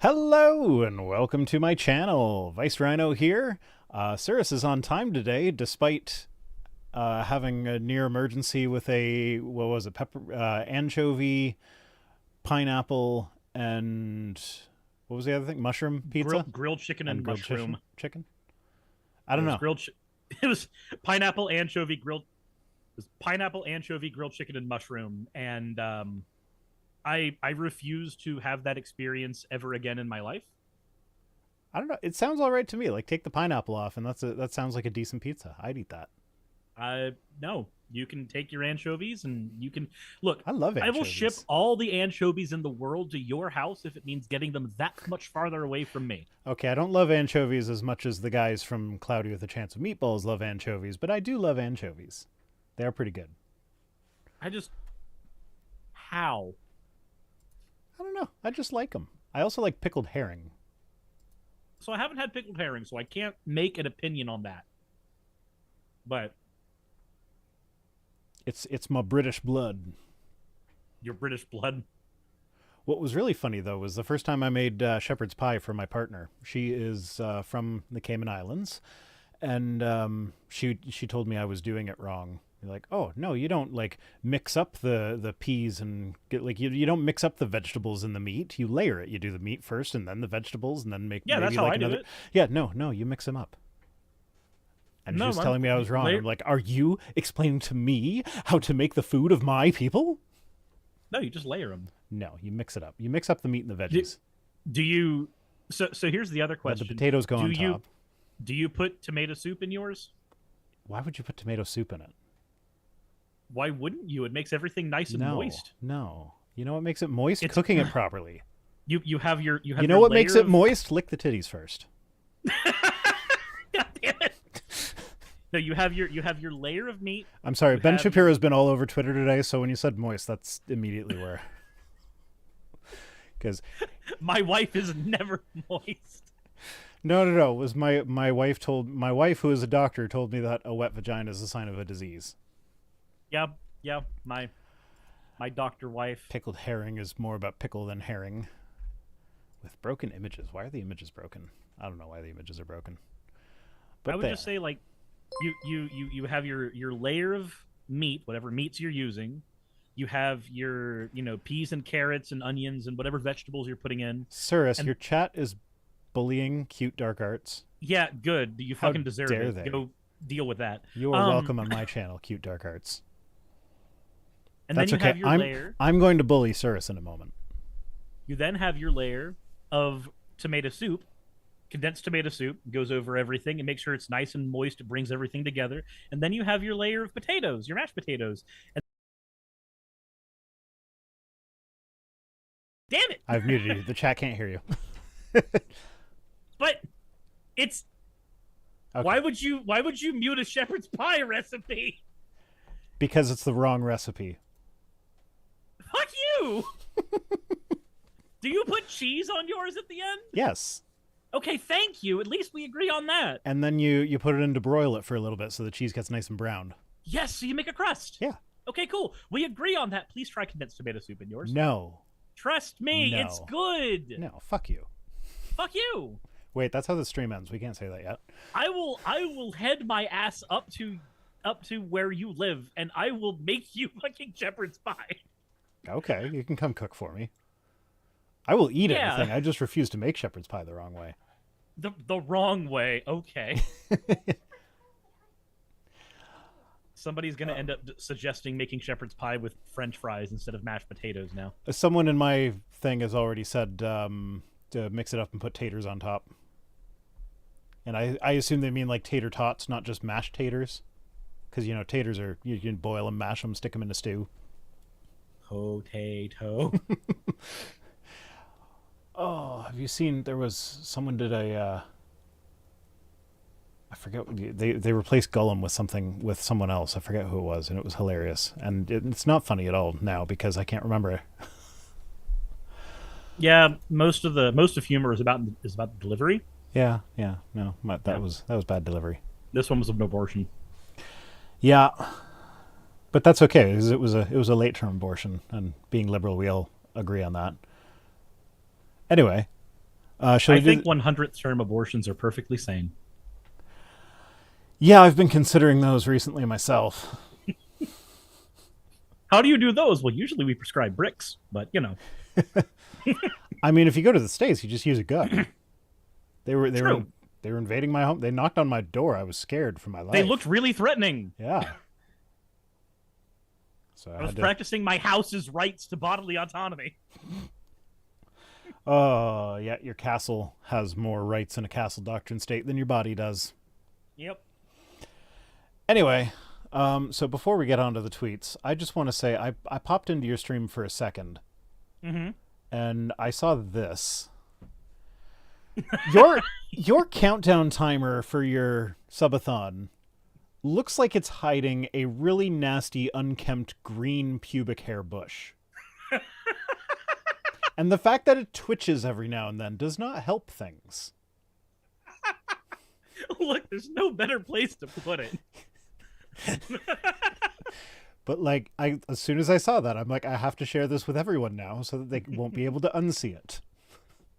Hello and welcome to my channel. Vice Rhino here. Cirrus is on time today despite having a near emergency with a, what was it, anchovy, pineapple, and what was the other thing? Mushroom pizza? Grilled chicken and mushroom. Chicken? I don't know. It was pineapple, anchovy, grilled chicken and mushroom. And I refuse to have that experience ever again in my life. I don't know. It sounds all right to me. Like, take the pineapple off, and that sounds like a decent pizza. I'd eat that. No, you can take your anchovies, and you can look. I love anchovies. I will ship all the anchovies in the world to your house if it means getting them that much farther away from me. Okay, I don't love anchovies as much as the guys from Cloudy with a Chance of Meatballs love anchovies, but I do love anchovies. They are pretty good. How? I don't know. I just like them. I also like pickled herring. So I haven't had pickled herring, so I can't make an opinion on that. But it's my British blood. Your British blood? What was really funny, though, was the first time I made shepherd's pie for my partner. She is from the Cayman Islands, and she told me I was doing it wrong. You're like, oh, no, you don't, like, mix up the peas and get, like, you don't mix up the vegetables in the meat. You layer it. You do the meat first and then the vegetables and then make maybe that's how I do it. Yeah, no, you mix them up. And she was telling me I was wrong. I'm like, are you explaining to me how to make the food of my people? No, you just layer them. No, you mix it up. You mix up the meat and the veggies. Do you... So here's the other question. The potatoes go on top. Do you put tomato soup in yours? Why would you put tomato soup in it? Why wouldn't you? It makes everything nice and moist. No. You know what makes it moist? It's cooking it properly. You have your You know what makes it moist? Lick the titties first. God damn it. No, you have your layer of meat. I'm sorry, Ben Shapiro's been all over Twitter today, so when you said moist, that's immediately where. Because my wife is never moist. No. It was my wife who is a doctor told me that a wet vagina is a sign of a disease. Yeah, my doctor wife. Pickled herring is more about pickle than herring. With broken images. Why are the images broken? I don't know why the images are broken. But I would just say, like, you have your layer of meat, whatever meats you're using. You have your, peas and carrots and onions and whatever vegetables you're putting in. Cirrus, your chat is bullying Cute Dark Arts. Yeah, good. You fucking deserve it. deal with that. You are welcome on my channel, Cute Dark Arts. And That's then you okay. have your layer. I'm going to bully Cirrus in a moment. You then have your layer of tomato soup, condensed tomato soup, goes over everything and makes sure it's nice and moist. It brings everything together. And then you have your layer of potatoes, your mashed potatoes. And damn it! I've muted you. The chat can't hear you. But it's okay. Why would you mute a shepherd's pie recipe? Because it's the wrong recipe. Fuck you! Do you put cheese on yours at the end? Yes. Okay, thank you. At least we agree on that. And then you put it in to broil it for a little bit so the cheese gets nice and browned. Yes, so you make a crust. Yeah. Okay, cool. We agree on that. Please try condensed tomato soup in yours. No. Trust me, No. it's good. No, fuck you. Fuck you. Wait, that's how the stream ends. We can't say that yet. I will head my ass up to where you live, and I will make you fucking shepherd's pie. Okay, you can come cook for me. I will eat anything. I just refuse to make shepherd's pie the wrong way. The wrong way. Okay. Somebody's going to end up suggesting making shepherd's pie with French fries instead of mashed potatoes now. Someone in my thing has already said to mix it up and put taters on top. And I assume they mean like tater tots, not just mashed taters. Because, you know, taters are, you can boil them, mash them, stick them in a stew. Potato. Oh, have you seen, there was, someone did a, I forget, they replaced Gollum with someone else. I forget who it was, and it was hilarious. And it's not funny at all now because I can't remember. Yeah, most of humor is about the delivery. Yeah, no, that was bad delivery. This one was an abortion. Yeah, but that's okay because it was a late term abortion, and being liberal, we all agree on that. Anyway, I think 100th term abortions are perfectly sane. Yeah, I've been considering those recently myself. How do you do those? Well, usually we prescribe bricks, but you know. I mean, if you go to the States, you just use a gun. They were invading my home. They knocked on my door. I was scared for my life. They looked really threatening. Yeah. So I was practicing my house's rights to bodily autonomy. Oh, yeah, your castle has more rights in a castle doctrine state than your body does. Yep. Anyway, so before we get on to the tweets, I just want to say I popped into your stream for a second. Mm-hmm. And I saw this. Your countdown timer for your subathon looks like it's hiding a really nasty, unkempt green pubic hair bush. And the fact that it twitches every now and then does not help things. Look, there's no better place to put it. But like, as soon as I saw that, I'm like, I have to share this with everyone now so that they won't be able to unsee it.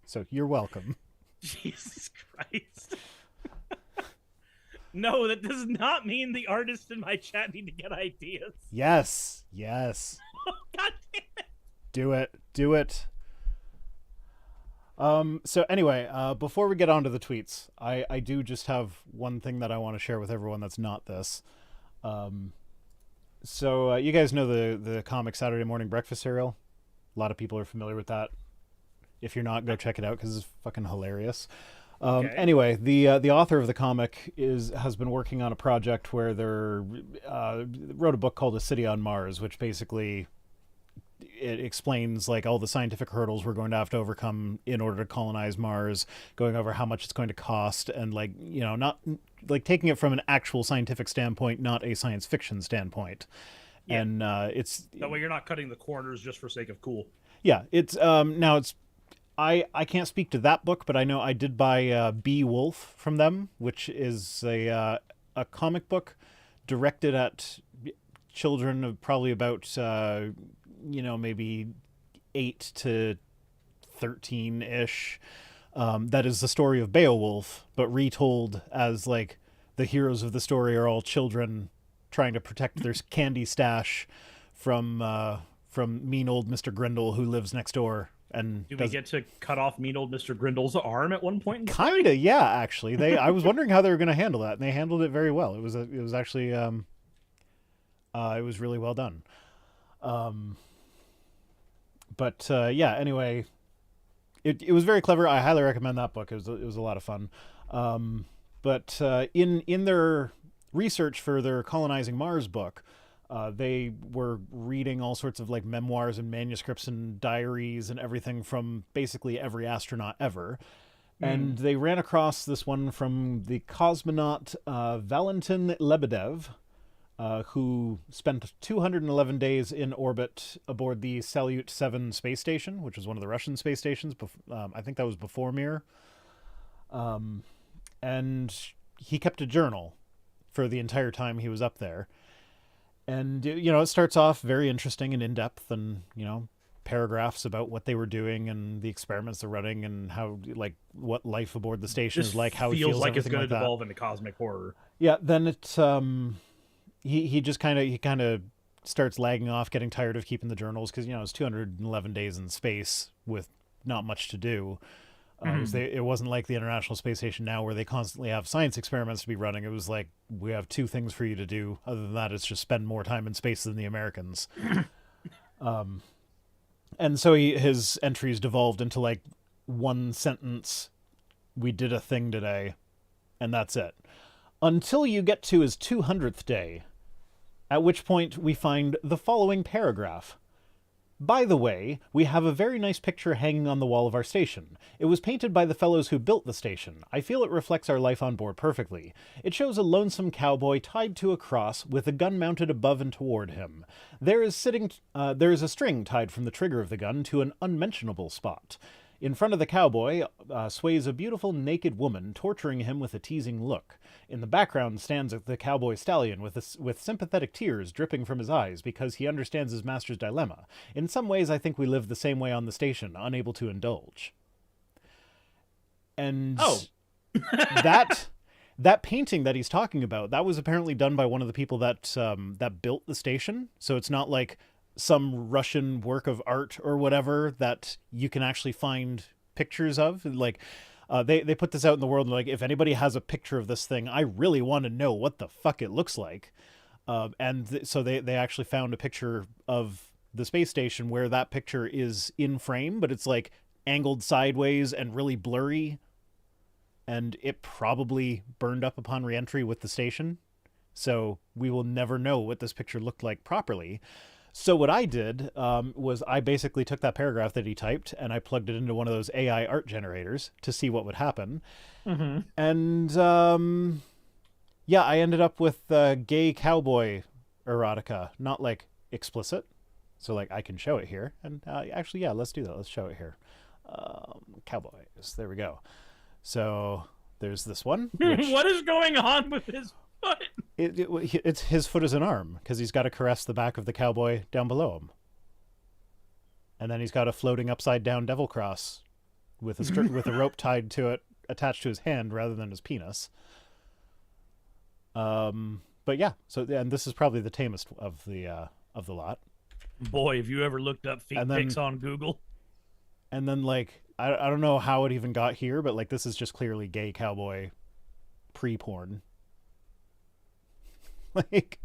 So you're welcome. Jesus Christ. No, that does not mean the artists in my chat need to get ideas. Yes. Oh, God damn it. Do it. So anyway, before we get on to the tweets, I do just have one thing that I want to share with everyone that's not this. So you guys know the comic Saturday Morning Breakfast cereal? A lot of people are familiar with that. If you're not, go check it out because it's fucking hilarious. Okay. Anyway, the author of the comic has been working on a project where they wrote a book called A City on Mars, which basically it explains like all the scientific hurdles we're going to have to overcome in order to colonize Mars, going over how much it's going to cost, and like, you know, not like taking it from an actual scientific standpoint, not a science fiction standpoint. Yeah. And it's that way you're not cutting the corners just for sake of cool. Yeah, it's now it's I can't speak to that book, but I know I did buy Beowulf from them, which is a comic book directed at children of probably about maybe 8 to 13-ish. That is the story of Beowulf, but retold as like the heroes of the story are all children trying to protect their candy stash from mean old Mr. Grindel who lives next door and Do we get to cut off mean old Mr. Grindel's arm at one point in time? Kinda, yeah. Actually, I was wondering how they were going to handle that, and they handled it very well. It was actually it was really well done. But yeah. Anyway, it was very clever. I highly recommend that book. It was a lot of fun. But in their research for their Colonizing Mars book, they were reading all sorts of like memoirs and manuscripts and diaries and everything from basically every astronaut ever. And they ran across this one from the cosmonaut Valentin Lebedev, who spent 211 days in orbit aboard the Salyut 7 space station, which was one of the Russian space stations. I think that was before Mir. And he kept a journal for the entire time he was up there. And, it starts off very interesting and in-depth and, paragraphs about what they were doing and the experiments they're running and how, like, what life aboard the station is like, how it feels like it's going to like devolve into cosmic horror. Yeah, then it, he just kind of starts lagging off, getting tired of keeping the journals because, it's 211 days in space with not much to do. It wasn't like the International Space Station now where they constantly have science experiments to be running. It was like, we have 2 things for you to do. Other than that, it's just spend more time in space than the Americans. And so his entries devolved into like one sentence, we did a thing today, and that's it. Until you get to his 200th day, at which point we find the following paragraph. By the way, we have a very nice picture hanging on the wall of our station. It was painted by the fellows who built the station. I feel it reflects our life on board perfectly. It shows a lonesome cowboy tied to a cross with a gun mounted above and toward him. There is a string tied from the trigger of the gun to an unmentionable spot. In front of the cowboy sways a beautiful naked woman, torturing him with a teasing look. In the background stands the cowboy stallion with sympathetic tears dripping from his eyes because he understands his master's dilemma. In some ways, I think we live the same way on the station, unable to indulge. And that painting that he's talking about, that was apparently done by one of the people that built the station. So it's not like some Russian work of art or whatever that you can actually find pictures of. Like, they put this out in the world, and like, if anybody has a picture of this thing, I really want to know what the fuck it looks like. So they actually found a picture of the space station where that picture is in frame, but it's like angled sideways and really blurry. And it probably burned up upon reentry with the station. So we will never know what this picture looked like properly. So what I did was I basically took that paragraph that he typed and I plugged it into one of those AI art generators to see what would happen. Mm-hmm. And yeah, I ended up with gay cowboy erotica, not like explicit. So like I can show it here. And actually, yeah, let's do that. Let's show it here. Cowboys. There we go. So there's this one. Which... What is going on with his foot? It's his foot is an arm because he's got to caress the back of the cowboy down below him, and then he's got a floating upside down devil cross with a rope tied to it, attached to his hand rather than his penis. But yeah, so and this is probably the tamest of the lot. Boy, have you ever looked up feet pics on Google? And then like I don't know how it even got here, but like this is just clearly gay cowboy pre-porn. Like,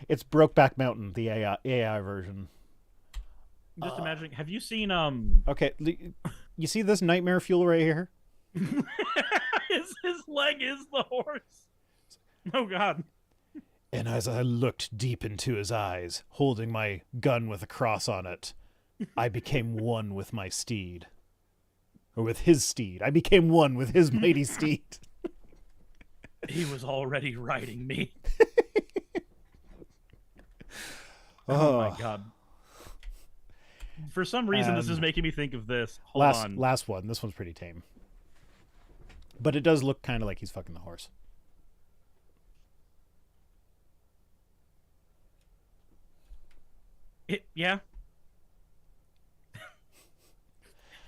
it's Brokeback Mountain, the AI version. Just imagining. Have you seen Okay, you see this nightmare fuel right here? his leg is the horse. Oh God. And as I looked deep into his eyes, holding my gun with a cross on it, I became one with my steed. Or with his steed. I became one with his mighty steed. He was already riding me. Oh my God. For some reason, this is making me think of this. Hold on. Last one. This one's pretty tame. But it does look kind of like he's fucking the horse. Yeah.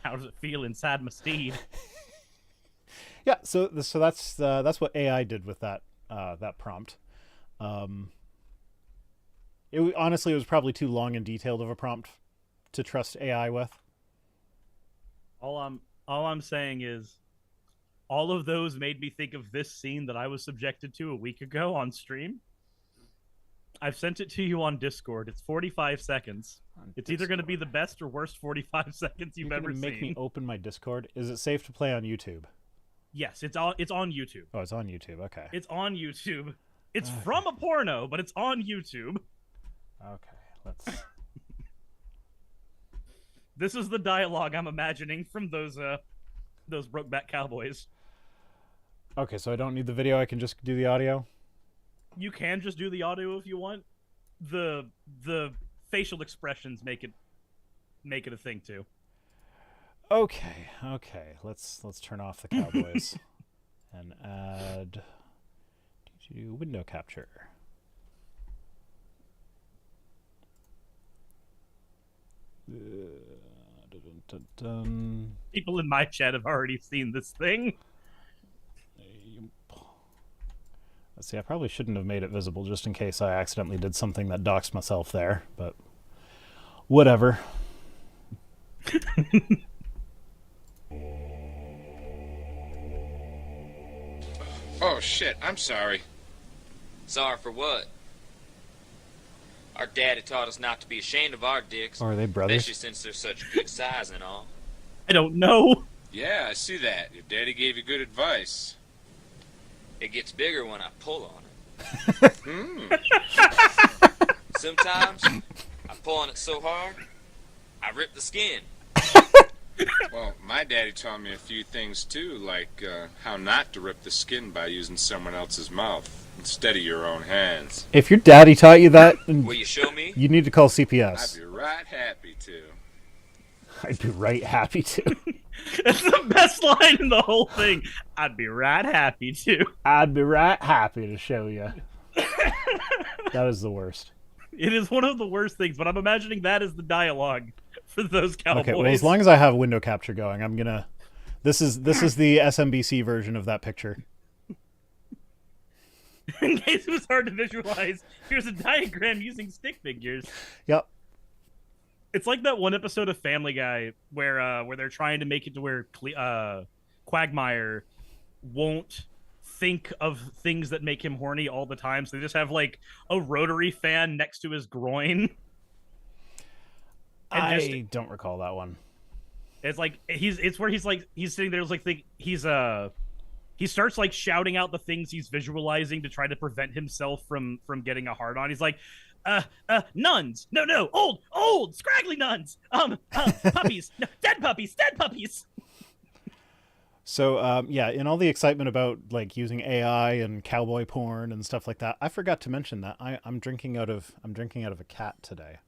How does it feel inside my steed? Yeah, so that's what AI did with that prompt. Honestly, it was probably too long and detailed of a prompt to trust AI with. All I'm saying is all of those made me think of this scene that I was subjected to a week ago on stream. I've sent it to you on Discord. It's 45 seconds. It's either going to be the best or worst 45 seconds you've ever seen. Make me open my Discord. Is it safe to play on YouTube? Yes, it's on YouTube. Oh, it's on YouTube. Okay. It's on YouTube. It's from a porno, but it's on YouTube. Okay, let's. This is the dialogue I'm imagining from those Brokeback Cowboys. Okay, so I don't need the video. I can just do the audio. You can just do the audio if you want. The facial expressions make it a thing too. Okay. Let's turn off the Cowboys and add window capture. People in my chat have already seen this thing. Let's see, I probably shouldn't have made it visible just in case I accidentally did something that doxed myself there, but whatever. Oh shit, I'm sorry. Sorry for what? Our daddy taught us not to be ashamed of our dicks. Or are they brothers? Especially since they're such good size and all. I don't know. Yeah, I see that. Your daddy gave you good advice. It gets bigger when I pull on Hmm. it. Sometimes, I pull on it so hard, I rip the skin. Well, my daddy taught me a few things too, like how not to rip the skin by using someone else's mouth instead of your own hands. If your daddy taught you that, Will you show me? you need to call I'd CPS. be right happy to. I'd be right happy to. It's the best line in the whole thing. I'd be right happy to. I'd be right happy to show you. That is the worst. It is one of the worst things, but I'm imagining that as the dialogue for those cowboys. Okay, well, as long as I have window capture going, I'm gonna. This is the SMBC version of that picture. In case it was hard to visualize, here's a diagram using stick figures. Yep. It's like that one episode of Family Guy where they're trying to make it to where Quagmire won't think of things that make him horny all the time, so they just have like a rotary fan next to his groin. I don't recall that one. It's like he's sitting there, he starts like shouting out the things he's visualizing to try to prevent himself from getting a hard on. He's like, nuns, no, old, scraggly nuns, puppies, no, dead puppies. So, yeah, in all the excitement about like using AI and cowboy porn and stuff like that, I forgot to mention that I'm drinking out of a cat today.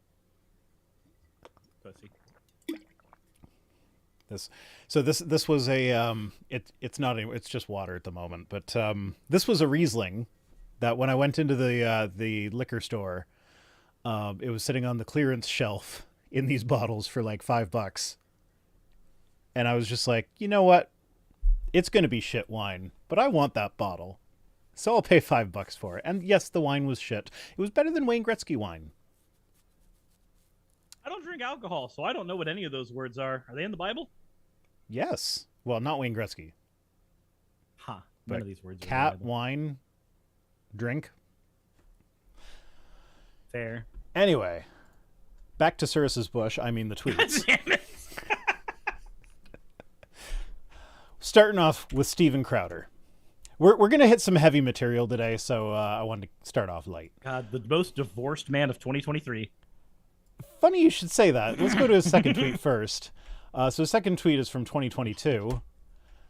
Pussy. This was a it's just water at the moment, but this was a Riesling that when I went into the liquor store, it was sitting on the clearance shelf in these bottles for like $5, and I was just like, you know what, it's gonna be shit wine, but I want that bottle, so I'll pay $5 for it. And yes, the wine was shit. It was better than Wayne Gretzky wine. I don't drink alcohol, so I don't know what any of those words are. Are they in the Bible? Yes. Well, not Wayne Gretzky. Huh. None of these words are in the Cat, Bible. wine, drink. Fair. Anyway, back to Cyrus's bush. I mean the tweets. Damn it. Starting off with Steven Crowder. We're going to hit some heavy material today, so I wanted to start off light. God, the most divorced man of 2023. Funny you should say that. Let's go to his second tweet first. So his second tweet is from 2022. It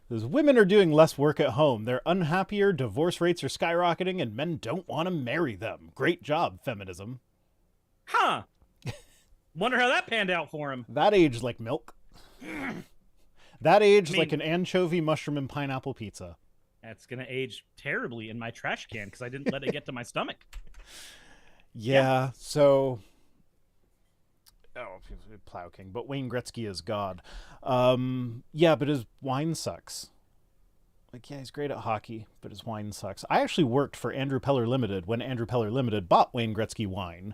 says, women are doing less work at home. They're unhappier, divorce rates are skyrocketing, and men don't want to marry them. Great job, feminism. Huh. Wonder how that panned out for him. That aged like milk. That aged like an anchovy, mushroom, and pineapple pizza. That's going to age terribly in my trash can because I didn't let it get to my stomach. Yeah, so... Oh, Plow King, but Wayne Gretzky is God. Yeah, but his wine sucks. Like, yeah, he's great at hockey, but his wine sucks. I actually worked for Andrew Peller Limited when Andrew Peller Limited bought Wayne Gretzky wine.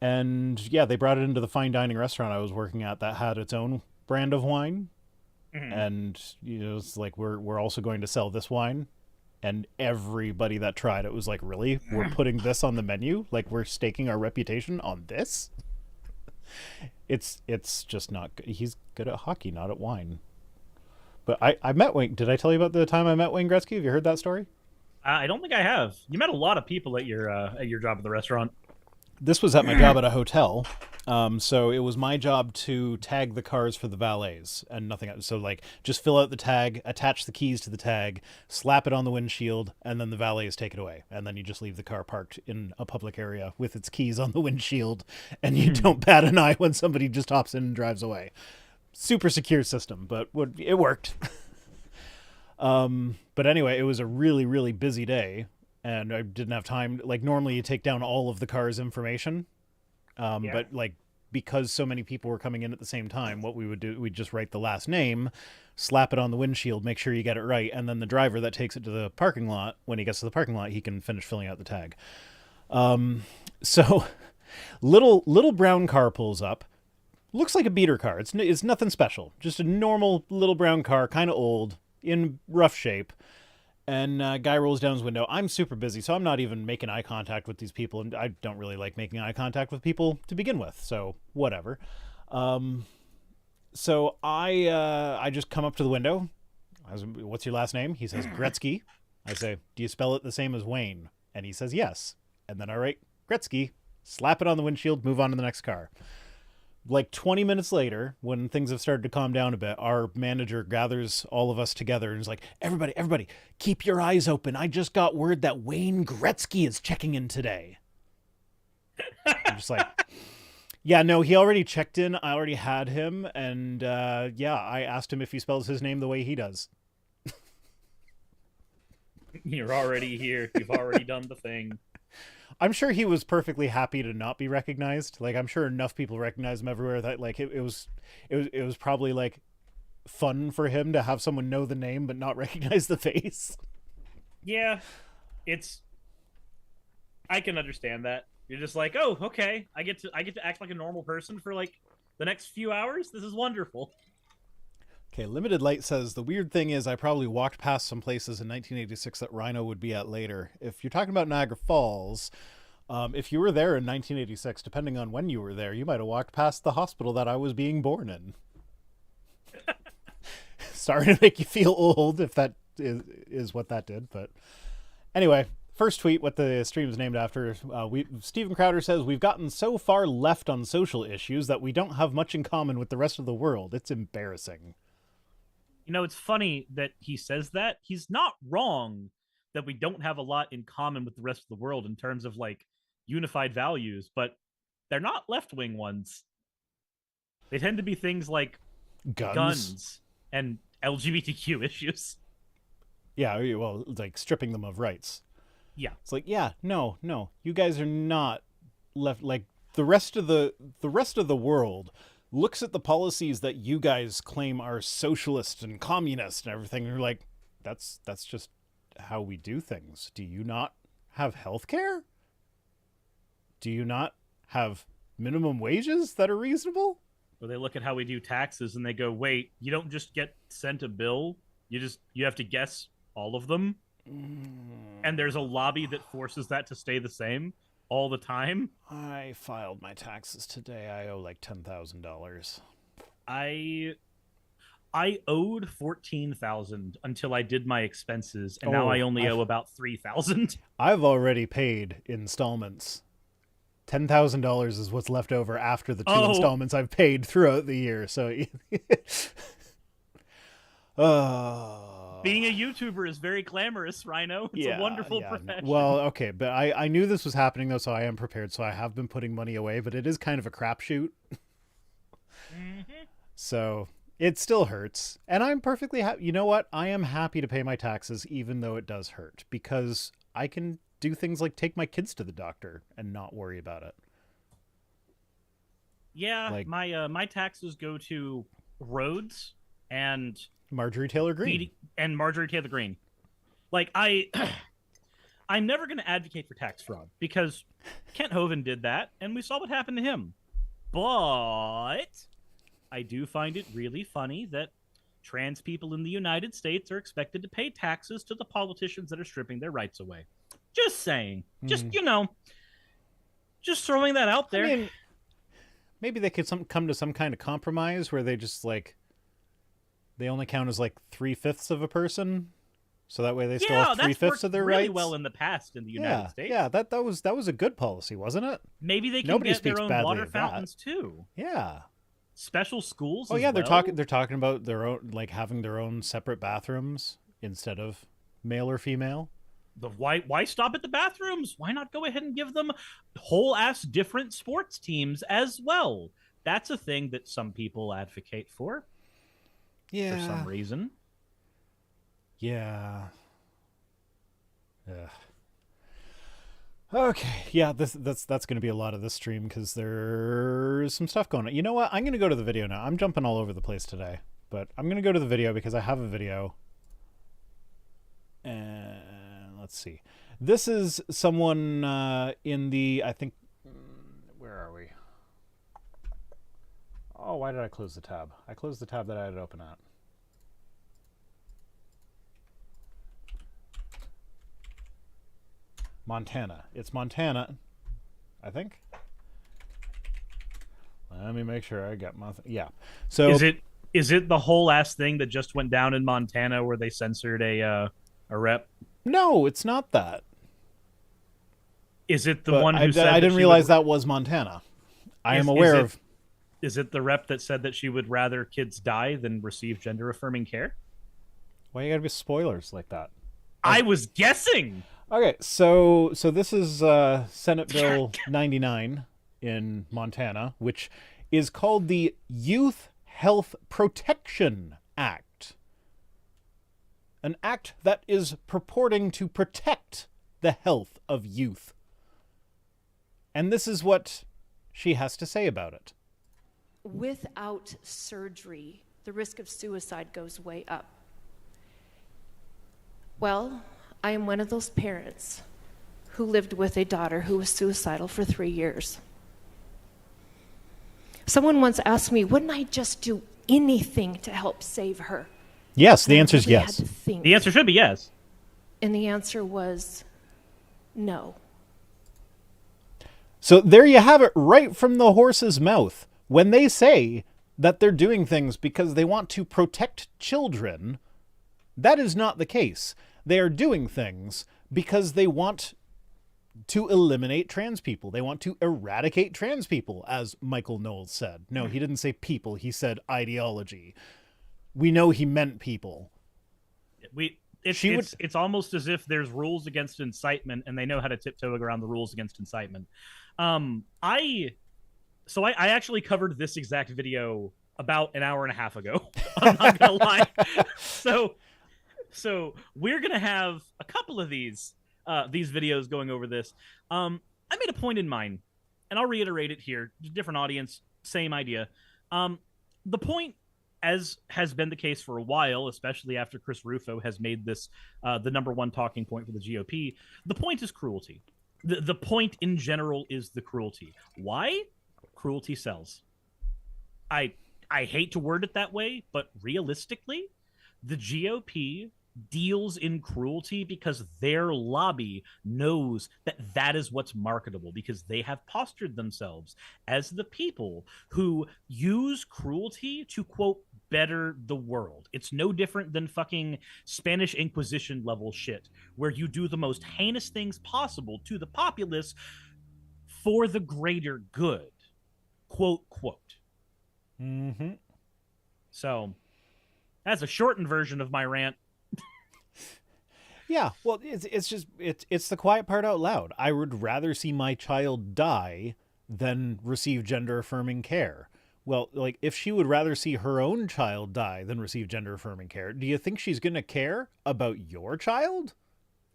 And, yeah, they brought it into the fine dining restaurant I was working at that had its own brand of wine. And it's like we're also going to sell this wine. And everybody that tried it was like, really? We're putting this on the menu? Like, we're staking our reputation on this? It's just not good. He's good at hockey, not at wine. But I met Wayne. Did I tell you about the time I met Wayne Gretzky? Have you heard that story? I don't think I have. You met a lot of people at your job at the restaurant. This was at my job at a hotel. So it was my job to tag the cars for the valets and nothing else. So like just fill out the tag, attach the keys to the tag, slap it on the windshield, and then the valets take it away. And then you just leave the car parked in a public area with its keys on the windshield, and you don't bat an eye when somebody just hops in and drives away. Super secure system, but it worked. But anyway, it was a really, really busy day. And I didn't have time. Like, normally you take down all of the car's information. But, like, because so many people were coming in at the same time, what we would do, we'd just write the last name, slap it on the windshield, make sure you get it right. And then the driver that takes it to the parking lot, when he gets to the parking lot, he can finish filling out the tag. So, little brown car pulls up. Looks like a beater car. It's nothing special. Just a normal little brown car, kind of old, in rough shape. And guy rolls down his window. I'm super busy, so I'm not even making eye contact with these people. And I don't really like making eye contact with people to begin with, so whatever. So I just come up to the window. What's your last name? He says, Gretzky. I say, do you spell it the same as Wayne? And he says, yes. And then I write, Gretzky, slap it on the windshield, move on to the next car. Like 20 minutes later, when things have started to calm down a bit, our manager gathers all of us together and is like, everybody, keep your eyes open. I just got word that Wayne Gretzky is checking in today. I'm just like, yeah, no, he already checked in. I already had him. And yeah, I asked him if he spells his name the way he does. You're already here. You've already done the thing. I'm sure he was perfectly happy to not be recognized. Like, I'm sure enough people recognize him everywhere that like it was probably like fun for him to have someone know the name but not recognize the face. Yeah, I can understand that. You're just like, oh, okay, I get to act like a normal person for like the next few hours. This is wonderful. Okay, Limited Light says, the weird thing is I probably walked past some places in 1986 that Rhino would be at later. If you're talking about Niagara Falls, if you were there in 1986, depending on when you were there, you might have walked past the hospital that I was being born in. Sorry to make you feel old if that is what that did, but anyway, first tweet, what the stream is named after. Stephen Crowder says, we've gotten so far left on social issues that we don't have much in common with the rest of the world. It's embarrassing. You know, it's funny that he says that. He's not wrong that we don't have a lot in common with the rest of the world in terms of like unified values, but they're not left-wing ones. They tend to be things like guns and LGBTQ issues. Yeah, well, like stripping them of rights. Yeah. It's like, yeah, no, you guys are not left. Like the rest of the world looks at the policies that you guys claim are socialist and communist and everything, and you're like, that's just how we do things. Do you not have health care? Do you not have minimum wages that are reasonable? Or they look at how we do taxes and they go, wait, you don't just get sent a bill, you have to guess all of them. And there's a lobby that forces that to stay the same all the time. I filed my taxes today. I owe like $10,000. I owed $14,000 until I did my expenses, and now I only owe about $3,000. I've already paid installments. $10,000 is what's left over after the two installments I've paid throughout the year. So, being a YouTuber is very glamorous, Rhino. It's a wonderful profession. Well, okay, but I knew this was happening, though, so I am prepared. So I have been putting money away, but it is kind of a crapshoot. So it still hurts. And I'm perfectly happy. You know what? I am happy to pay my taxes, even though it does hurt, because I can do things like take my kids to the doctor and not worry about it. Yeah, like, my taxes go to roads and Marjorie Taylor Greene. Like, I'm never going to advocate for tax fraud because Kent Hovind did that, and we saw what happened to him. But I do find it really funny that trans people in the United States are expected to pay taxes to the politicians that are stripping their rights away. Just saying. Just, just throwing that out there. I mean, maybe they could come to some kind of compromise where they just like they only count as like 3/5 of a person, so that way they still have 3/5 of their really rights. well in the past in the United States. Yeah, that was a good policy, wasn't it? Maybe they can Nobody get their speaks own badly water of that. fountains too. Yeah. Special schools. Oh as yeah, well. they're talking about their own, like having their own separate bathrooms instead of male or female. Why stop at the bathrooms? Why not go ahead and give them whole ass different sports teams as well? That's a thing that some people advocate for. Yeah. For some reason. Yeah. Ugh. Okay. Yeah, that's going to be a lot of this stream because there's some stuff going on. You know what? I'm going to go to the video now. I'm jumping all over the place today, but I'm going to go to the video because I have a video. And let's see. This is someone in the, I think, where are we? Oh, why did I close the tab? I closed the tab that I had it open at. Montana. It's Montana, I think. Let me make sure I got my... Yeah. So is it the whole ass thing that just went down in Montana where they censored a rep? No, it's not that. Is it the But one who said I didn't realize that that was Montana. I am aware of... Is it the rep that said that she would rather kids die than receive gender-affirming care? Why you gotta be spoilers like that? I was guessing! Okay, so this is Senate Bill 99 in Montana, which is called the Youth Health Protection Act. An act that is purporting to protect the health of youth. And this is what she has to say about it. Without surgery, the risk of suicide goes way up. Well, I am one of those parents who lived with a daughter who was suicidal for 3 years. Someone once asked me, wouldn't I just do anything to help save her? Yes, the answer is yes. The answer should be yes. And the answer was no. So there you have it, right from the horse's mouth. When they say that they're doing things because they want to protect children, that is not the case. They are doing things because they want to eliminate trans people. They want to eradicate trans people, as Michael Knowles said. No, he didn't say people. He said ideology. We know he meant people. It's almost as if there's rules against incitement, and they know how to tiptoe around the rules against incitement. I actually covered this exact video about an hour and a half ago. I'm not gonna lie. So we're gonna have a couple of these videos going over this. I made a point in mind, and I'll reiterate it here. Different audience, same idea. The point, as has been the case for a while, especially after Chris Rufo has made this the number one talking point for the GOP, the point is cruelty. The point in general is the cruelty. Why? Cruelty sells. I hate to word it that way, but realistically, the GOP deals in cruelty because their lobby knows that that is what's marketable, because they have postured themselves as the people who use cruelty to, quote, better the world. It's no different than fucking Spanish Inquisition level shit, where you do the most heinous things possible to the populace for the greater good. Quote, quote. Mm-hmm. So, that's a shortened version of my rant. Yeah, well, it's the quiet part out loud. I would rather see my child die than receive gender-affirming care. Well, like, if she would rather see her own child die than receive gender-affirming care, do you think she's going to care about your child?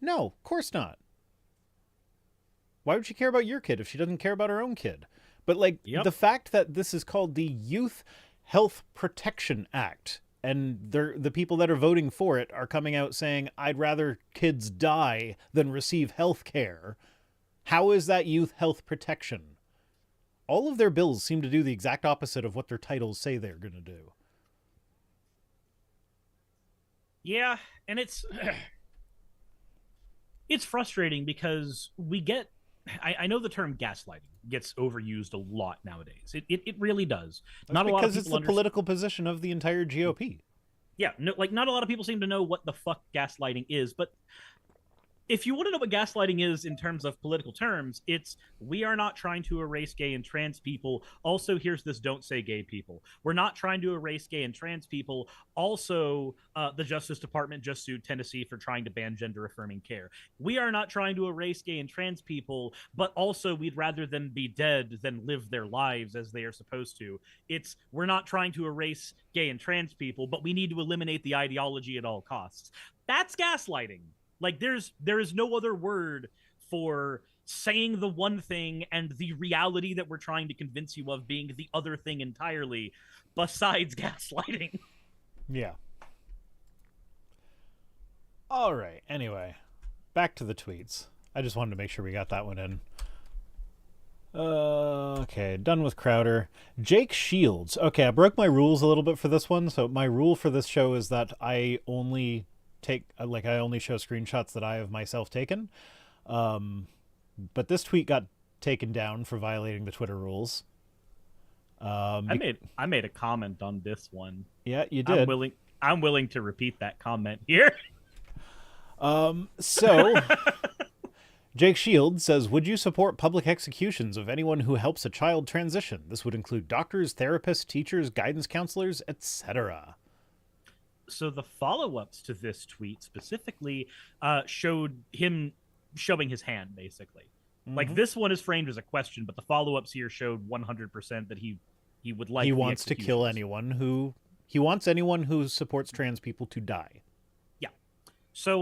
No, of course not. Why would she care about your kid if she doesn't care about her own kid? But, like, the fact that this is called the Youth Health Protection Act, and the people that are voting for it are coming out saying, I'd rather kids die than receive health care. How is that youth health protection? All of their bills seem to do the exact opposite of what their titles say they're going to do. Yeah, and it's frustrating because we get. I know the term gaslighting gets overused a lot nowadays. It really does. That's Not a lot of because it's people the political position of the entire GOP. Yeah, no, like not a lot of people seem to know what the fuck gaslighting is, but if you want to know what gaslighting is in terms of political terms, it's we are not trying to erase gay and trans people. Also, here's this don't say gay people. We're not trying to erase gay and trans people. Also, the Justice Department just sued Tennessee for trying to ban gender affirming care. We are not trying to erase gay and trans people, but also we'd rather them be dead than live their lives as they are supposed to. It's we're not trying to erase gay and trans people, but we need to eliminate the ideology at all costs. That's gaslighting. Like there is no other word for saying the one thing and the reality that we're trying to convince you of being the other thing entirely besides gaslighting. Yeah. All right. Anyway, back to the tweets. I just wanted to make sure we got that one in. Okay, done with Crowder. Jake Shields. Okay, I broke my rules a little bit for this one. So my rule for this show is that I only show screenshots that I have myself taken. But this tweet got taken down for violating the Twitter rules. I made a comment on this one. Yeah, you did. I'm willing to repeat that comment here. So Jake Shields says, would you support public executions of anyone who helps a child transition? This would include doctors, therapists, teachers, guidance counselors, etc. So the follow-ups to this tweet specifically showed him showing his hand, basically. Mm-hmm. Like, this one is framed as a question, but the follow-ups here showed 100% that he would like. He wants to kill anyone who supports trans people to die. Yeah. So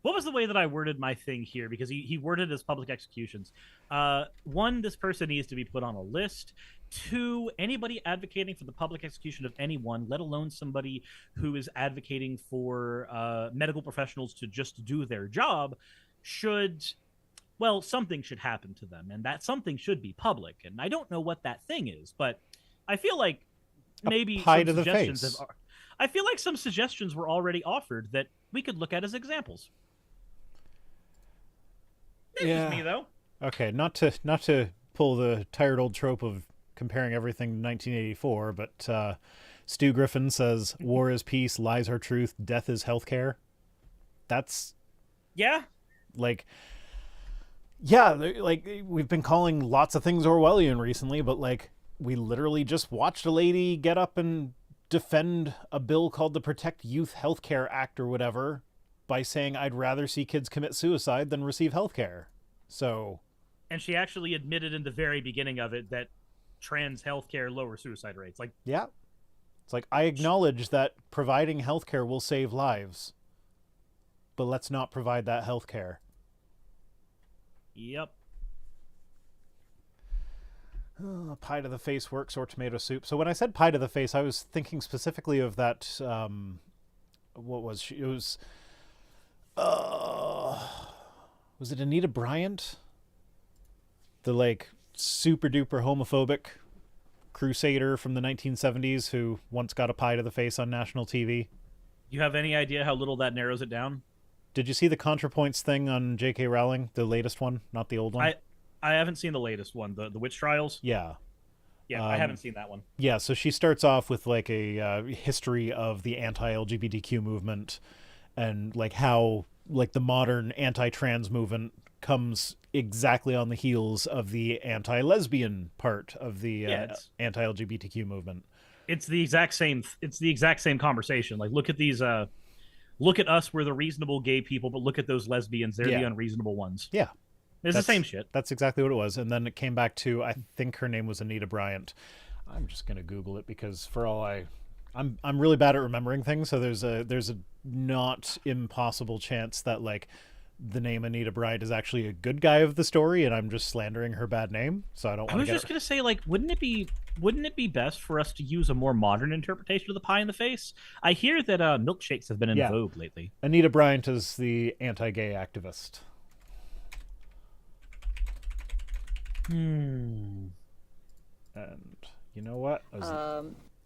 what was the way that I worded my thing here? Because he worded it as public executions. One, this person needs to be put on a list. Two, anybody advocating for the public execution of anyone, let alone somebody who is advocating for medical professionals to just do their job, something should happen to them, and that something should be public. And I don't know what that thing is, but I feel like maybe some suggestions I feel like some suggestions were already offered that we could look at as examples. That's just me, though. Okay, not to pull the tired old trope of comparing everything to 1984, but Stu Griffin says, war is peace, lies are truth, death is healthcare. That's... Yeah. Like, we've been calling lots of things Orwellian recently, but, like, we literally just watched a lady get up and defend a bill called the Protect Youth Healthcare Act or whatever by saying, I'd rather see kids commit suicide than receive healthcare. So... And she actually admitted in the very beginning of it that trans healthcare lower suicide rates. Like, yeah, it's like, I acknowledge that providing healthcare will save lives, but let's not provide that healthcare. Yep. Pie to the face works or tomato soup. So when I said pie to the face, I was thinking specifically of that. What was she? It was. Was it Anita Bryant? The like super duper homophobic crusader from the 1970s who once got a pie to the face on national TV. You have any idea how little that narrows it down? Did you see the ContraPoints thing on J.K. Rowling, the latest one, not the old one? I haven't seen the latest one, the Witch Trials. Yeah. Yeah, I haven't seen that one. Yeah, so she starts off with like a history of the anti-LGBTQ movement and like how like the modern anti-trans movement comes exactly on the heels of the anti-lesbian part of the anti-LGBTQ movement. It's the exact same conversation. Like, look at these look at us, we're the reasonable gay people, but look at those lesbians, they're the unreasonable ones. Yeah. It's the same shit. That's exactly what it was. And then it came back to, I think her name was Anita Bryant. I'm just going to Google it because for all I'm really bad at remembering things. So there's a not impossible chance that like the name Anita Bryant is actually a good guy of the story and I'm just slandering her bad name. So I don't want to I was just going to say, like, wouldn't it be best for us to use a more modern interpretation of the pie in the face? I hear that milkshakes have been in vogue lately. Anita Bryant is the anti-gay activist. And you know what?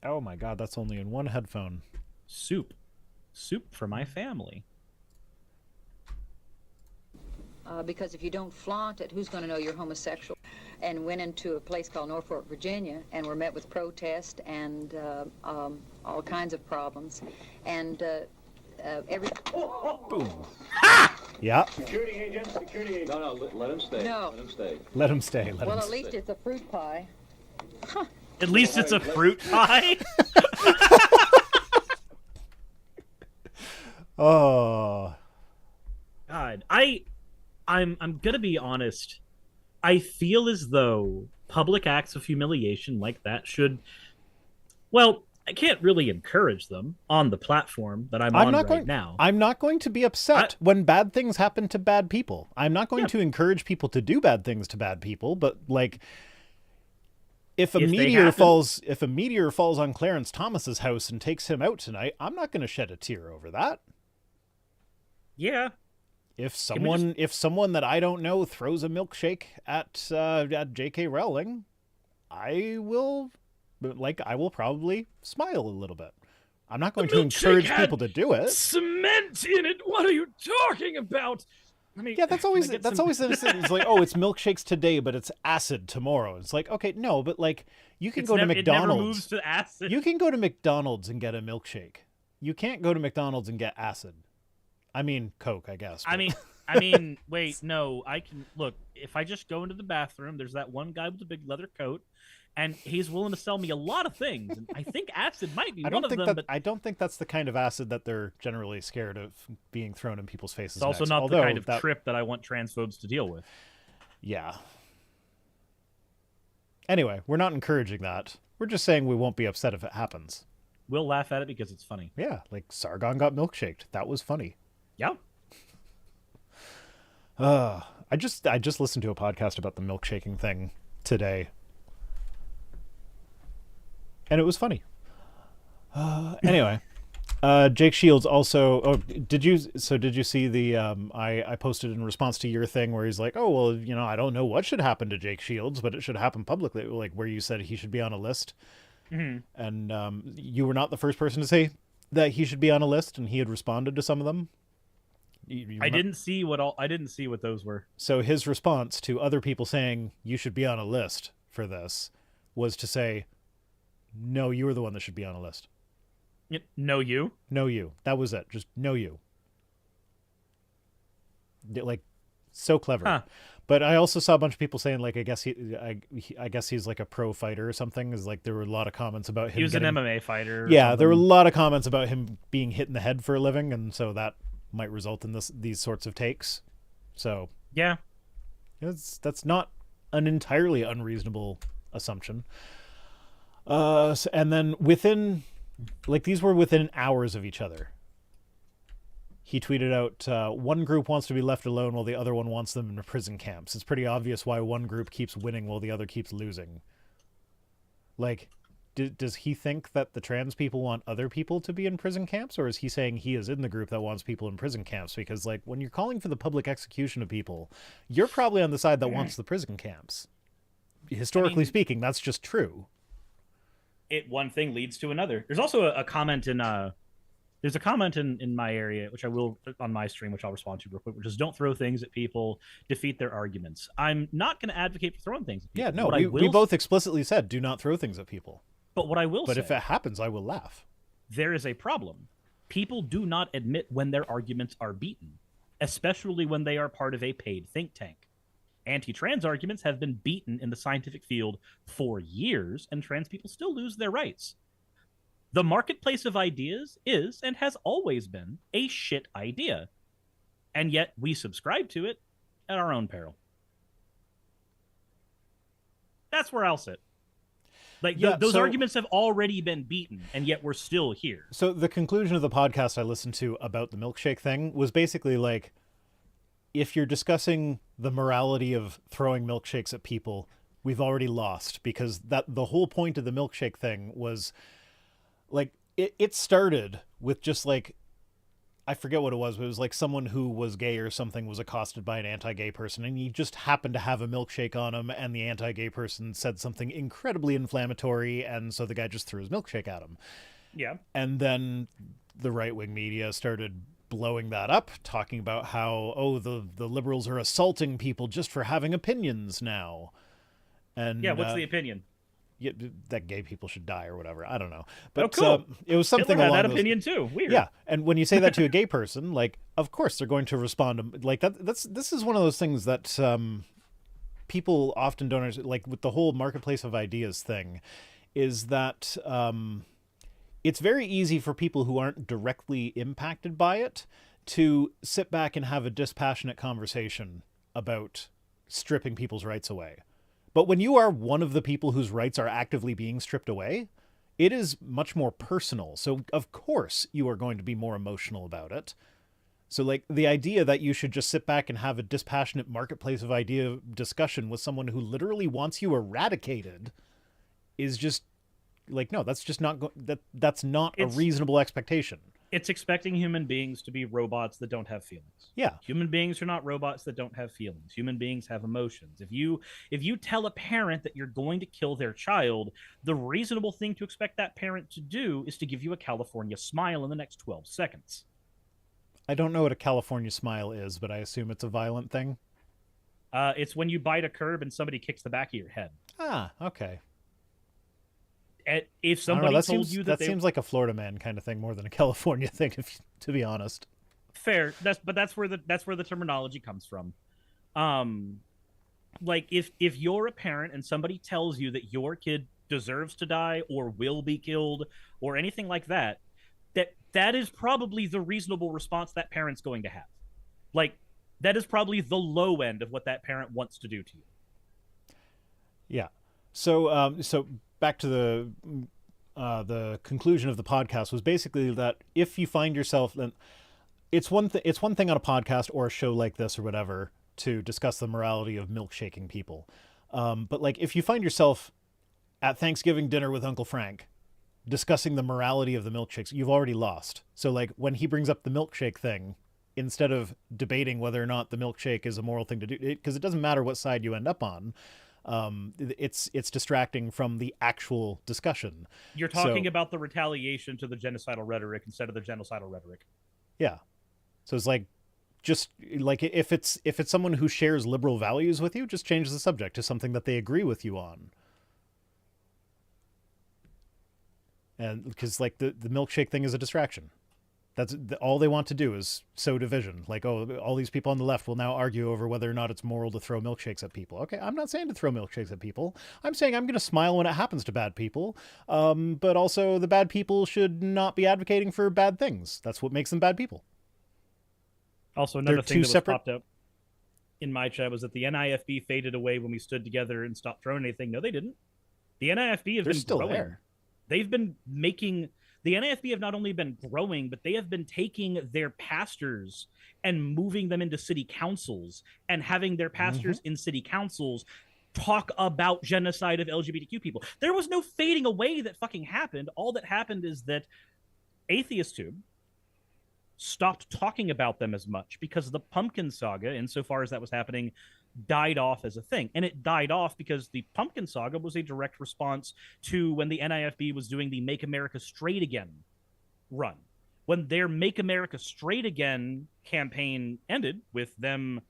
Oh my god, that's only in one headphone. Soup. soup for my family. Because if you don't flaunt it, who's going to know you're homosexual? And went into a place called Norfolk, Virginia, and were met with protest and all kinds of problems. And Boom. Yeah. Security agent, security agent. No, let him stay. No. Let him stay. Let him stay. well, at least it's a fruit pie. At least it's a fruit pie. Oh. God, I'm gonna be honest. I feel as though public acts of humiliation like that should, well, I can't really encourage them on the platform that I'm on right now. I'm not going to be upset when bad things happen to bad people. I'm not going to encourage people to do bad things to bad people, but like if a meteor falls on Clarence Thomas's house and takes him out tonight, I'm not going to shed a tear over that. Yeah. If someone that I don't know throws a milkshake at J.K. Rowling, I will probably smile a little bit. I'm not going to encourage people to do it. Cement in it. What are you talking about? That's always it's like, oh, it's milkshakes today, but it's acid tomorrow. It's like, okay, no, but like you can go to McDonald's. It never moves to acid. You can go to McDonald's and get a milkshake. You can't go to McDonald's and get acid. I mean, Coke, I guess. But... I mean, wait, no, I can look. If I just go into the bathroom, there's that one guy with a big leather coat, and he's willing to sell me a lot of things. And I think acid might be one of them. But I don't think that's the kind of acid that they're generally scared of being thrown in people's faces. It's also not the kind of trip that I want transphobes to deal with. Yeah. Anyway, we're not encouraging that. We're just saying we won't be upset if it happens. We'll laugh at it because it's funny. Yeah, like Sargon got milkshaked. That was funny. Yeah. I just listened to a podcast about the milkshaking thing today, and it was funny. Anyway, Jake Shields also. Oh, did you see the? I posted in response to your thing where he's like, oh well, I don't know what should happen to Jake Shields, but it should happen publicly. Like where you said he should be on a list, and you were not the first person to say that he should be on a list, and he had responded to some of them. I didn't see what those were. So his response to other people saying you should be on a list for this was to say, no, you were the one that should be on a list. No, you? No, you. That was it. Just no, you. Like, so clever. Huh. But I also saw a bunch of people saying, like, I guess he's like a pro fighter or something. Is like there were a lot of comments about him. He was an MMA fighter. Yeah, there were a lot of comments about him being hit in the head for a living, and so that might result in these sorts of takes. So yeah, that's not an entirely unreasonable assumption. And then these were within hours of each other. He tweeted out, one group wants to be left alone while the other one wants them in prison camps. It's pretty obvious why one group keeps winning while the other keeps losing. Like, does he think that the trans people want other people to be in prison camps, or is he saying he is in the group that wants people in prison camps? Because, like, when you're calling for the public execution of people, you're probably on the side that wants the prison camps. Historically speaking, that's just true. One thing leads to another. There's also a comment in there's a comment in my area, which I will on my stream, which I'll respond to real quick, which is don't throw things at people, defeat their arguments. I'm not going to advocate for throwing things at people. Yeah, no, we both explicitly said do not throw things at people. But what I will say... But if it happens, I will laugh. There is a problem. People do not admit when their arguments are beaten, especially when they are part of a paid think tank. Anti-trans arguments have been beaten in the scientific field for years, and trans people still lose their rights. The marketplace of ideas is, and has always been, a shit idea. And yet we subscribe to it at our own peril. That's where I'll sit. Like, those arguments have already been beaten, and yet we're still here. So the conclusion of the podcast I listened to about the milkshake thing was basically like, if you're discussing the morality of throwing milkshakes at people, we've already lost, because the whole point of the milkshake thing was, like, it started with just, like, I forget what it was, but it was like someone who was gay or something was accosted by an anti-gay person, and he just happened to have a milkshake on him, and the anti-gay person said something incredibly inflammatory, and so the guy just threw his milkshake at him. Yeah. And then the right-wing media started blowing that up, talking about how, oh, the liberals are assaulting people just for having opinions now. And Yeah, what's the opinion? Yeah, that gay people should die or whatever. I don't know. But oh, cool. It was something Hitler had along that those... opinion too. Weird. Yeah, and when you say that to a gay person, like, of course they're going to respond. Like this is one of those things that people often don't understand. Like with the whole marketplace of ideas thing, is that it's very easy for people who aren't directly impacted by it to sit back and have a dispassionate conversation about stripping people's rights away. But when you are one of the people whose rights are actively being stripped away, it is much more personal. So, of course, you are going to be more emotional about it. So, like, the idea that you should just sit back and have a dispassionate marketplace of idea discussion with someone who literally wants you eradicated is just, like, no, that's just not... that's not a reasonable expectation. It's expecting human beings to be robots that don't have feelings. Yeah. Human beings are not robots that don't have feelings. Human beings have emotions. If you tell a parent that you're going to kill their child, the reasonable thing to expect that parent to do is to give you a California smile in the next 12 seconds. I don't know what a California smile is, but I assume it's a violent thing. It's when you bite a curb and somebody kicks the back of your head. Ah, okay. If somebody told you that seems like a Florida man kind of thing more than a California thing, to be honest. Fair. That's where the terminology comes from. Like if you're a parent and somebody tells you that your kid deserves to die or will be killed or anything like that, that is probably the reasonable response that parent's going to have. Like, that is probably the low end of what that parent wants to do to you. Yeah. So back to the conclusion of the podcast was basically that if you find yourself, then it's one thing on a podcast or a show like this or whatever to discuss the morality of milkshaking people. But like if you find yourself at Thanksgiving dinner with Uncle Frank discussing the morality of the milkshakes, you've already lost. So like when he brings up the milkshake thing, instead of debating whether or not the milkshake is a moral thing to do, because it doesn't matter what side you end up on, it's distracting from the actual discussion. You're talking about the retaliation to the genocidal rhetoric instead of the genocidal rhetoric. Yeah. So it's like, just like if it's someone who shares liberal values with you, just change the subject to something that they agree with you on. And because like the milkshake thing is a distraction. That's all they want to do is sow division. Like, oh, all these people on the left will now argue over whether or not it's moral to throw milkshakes at people. Okay, I'm not saying to throw milkshakes at people. I'm saying I'm going to smile when it happens to bad people. But also the bad people should not be advocating for bad things. That's what makes them bad people. Also, another thing that was popped up in my chat was that the NIFB faded away when we stood together and stopped throwing anything. No, they didn't. The NIFB have been still growing. There. They've been making... The NIFB have not only been growing, but they have been taking their pastors and moving them into city councils and having their pastors in city councils talk about genocide of LGBTQ people. There was no fading away that fucking happened. All that happened is that AtheistTube stopped talking about them as much because the Pumpkin Saga, insofar as that was happening, died off as a thing. And it died off because the Pumpkin Saga was a direct response to when the NIFB was doing the Make America Straight Again run. When their Make America Straight Again campaign ended with them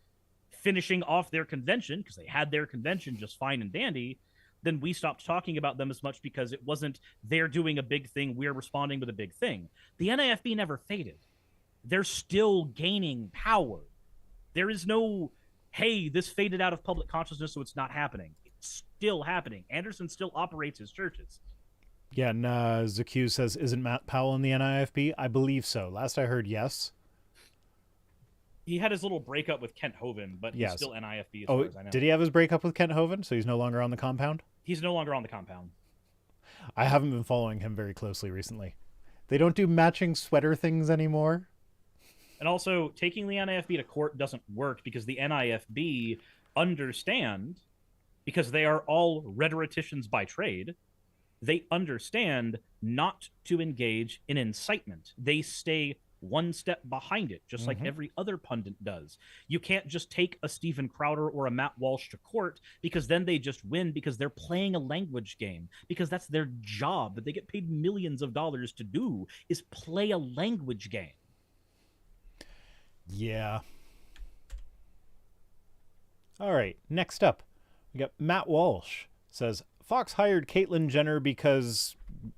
finishing off their convention, because they had their convention just fine and dandy, then we stopped talking about them as much because it wasn't they're doing a big thing, we're responding with a big thing. The NIFB never faded. They're still gaining power. There is no... hey, this faded out of public consciousness, so it's not happening. It's still happening. Anderson still operates his churches. Yeah, and Zaku says, isn't Matt Powell in the NIFB? I believe so. Last I heard, yes. He had his little breakup with Kent Hovind, but he's still NIFB as far as I know. Did he have his breakup with Kent Hovind, so he's no longer on the compound? He's no longer on the compound. I haven't been following him very closely recently. They don't do matching sweater things anymore. And also, taking the NIFB to court doesn't work because the NIFB understand, because they are all rhetoricians by trade, they understand not to engage in incitement. They stay one step behind it, just like every other pundit does. You can't just take a Steven Crowder or a Matt Walsh to court, because then they just win because they're playing a language game, because that's their job that they get paid millions of dollars to do, is play a language game. Yeah. All right, next up, we got Matt Walsh. Says, Fox hired Caitlyn Jenner because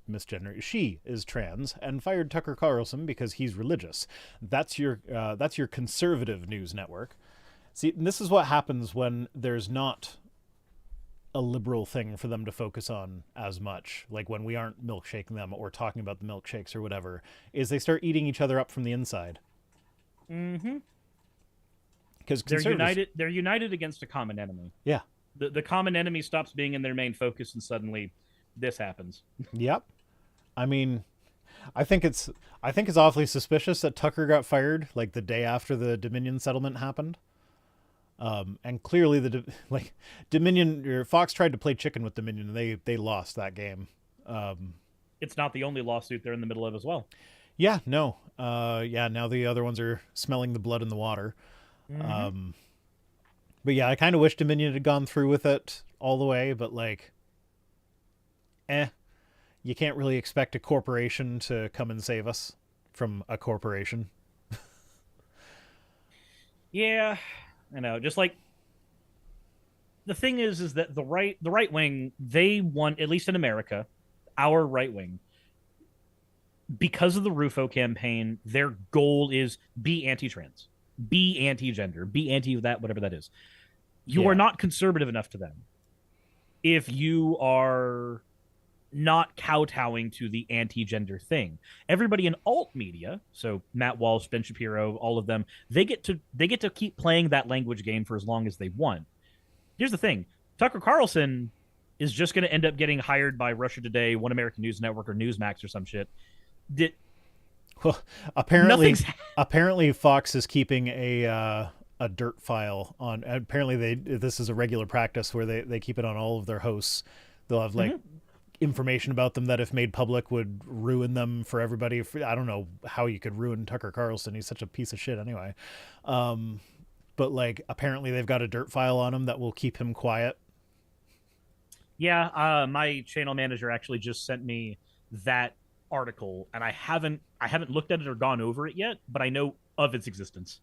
Miss Jenner, she is trans, and fired Tucker Carlson because he's religious. That's your conservative news network. See, and this is what happens when there's not a liberal thing for them to focus on as much. Like when we aren't milkshaking them or talking about the milkshakes or whatever, is they start eating each other up from the inside. Mm-hmm. Because they're united against a common enemy. Yeah. The common enemy stops being in their main focus, and suddenly this happens. Yep. I mean, I think it's awfully suspicious that Tucker got fired like the day after the Dominion settlement happened. And clearly Dominion, or Fox tried to play chicken with Dominion, and they lost that game. It's not the only lawsuit they're in the middle of as well. Yeah, no. Now the other ones are smelling the blood in the water. But yeah, I kind of wish Dominion had gone through with it all the way, but you can't really expect a corporation to come and save us from a corporation. Yeah, I know. Just like the thing is that the right wing, they want, at least in America, our right wing, because of the Rufo campaign, their goal is be anti-trans, be anti-gender, be anti that, whatever that is. You are not conservative enough to them if you are not kowtowing to the anti-gender thing. Everybody in alt media, so Matt Walsh, Ben Shapiro, all of them, they get to keep playing that language game for as long as they want. Here's the thing: Tucker Carlson is just going to end up getting hired by Russia Today, One American News Network, or Newsmax or some shit. Well, apparently Fox is keeping a dirt file on. Apparently this is a regular practice where they keep it on all of their hosts. They'll have information about them that if made public would ruin them for everybody. I don't know how you could ruin Tucker Carlson. He's such a piece of shit anyway. But apparently they've got a dirt file on him that will keep him quiet. Yeah, my channel manager actually just sent me that article, and I haven't looked at it or gone over it yet, but I know of its existence.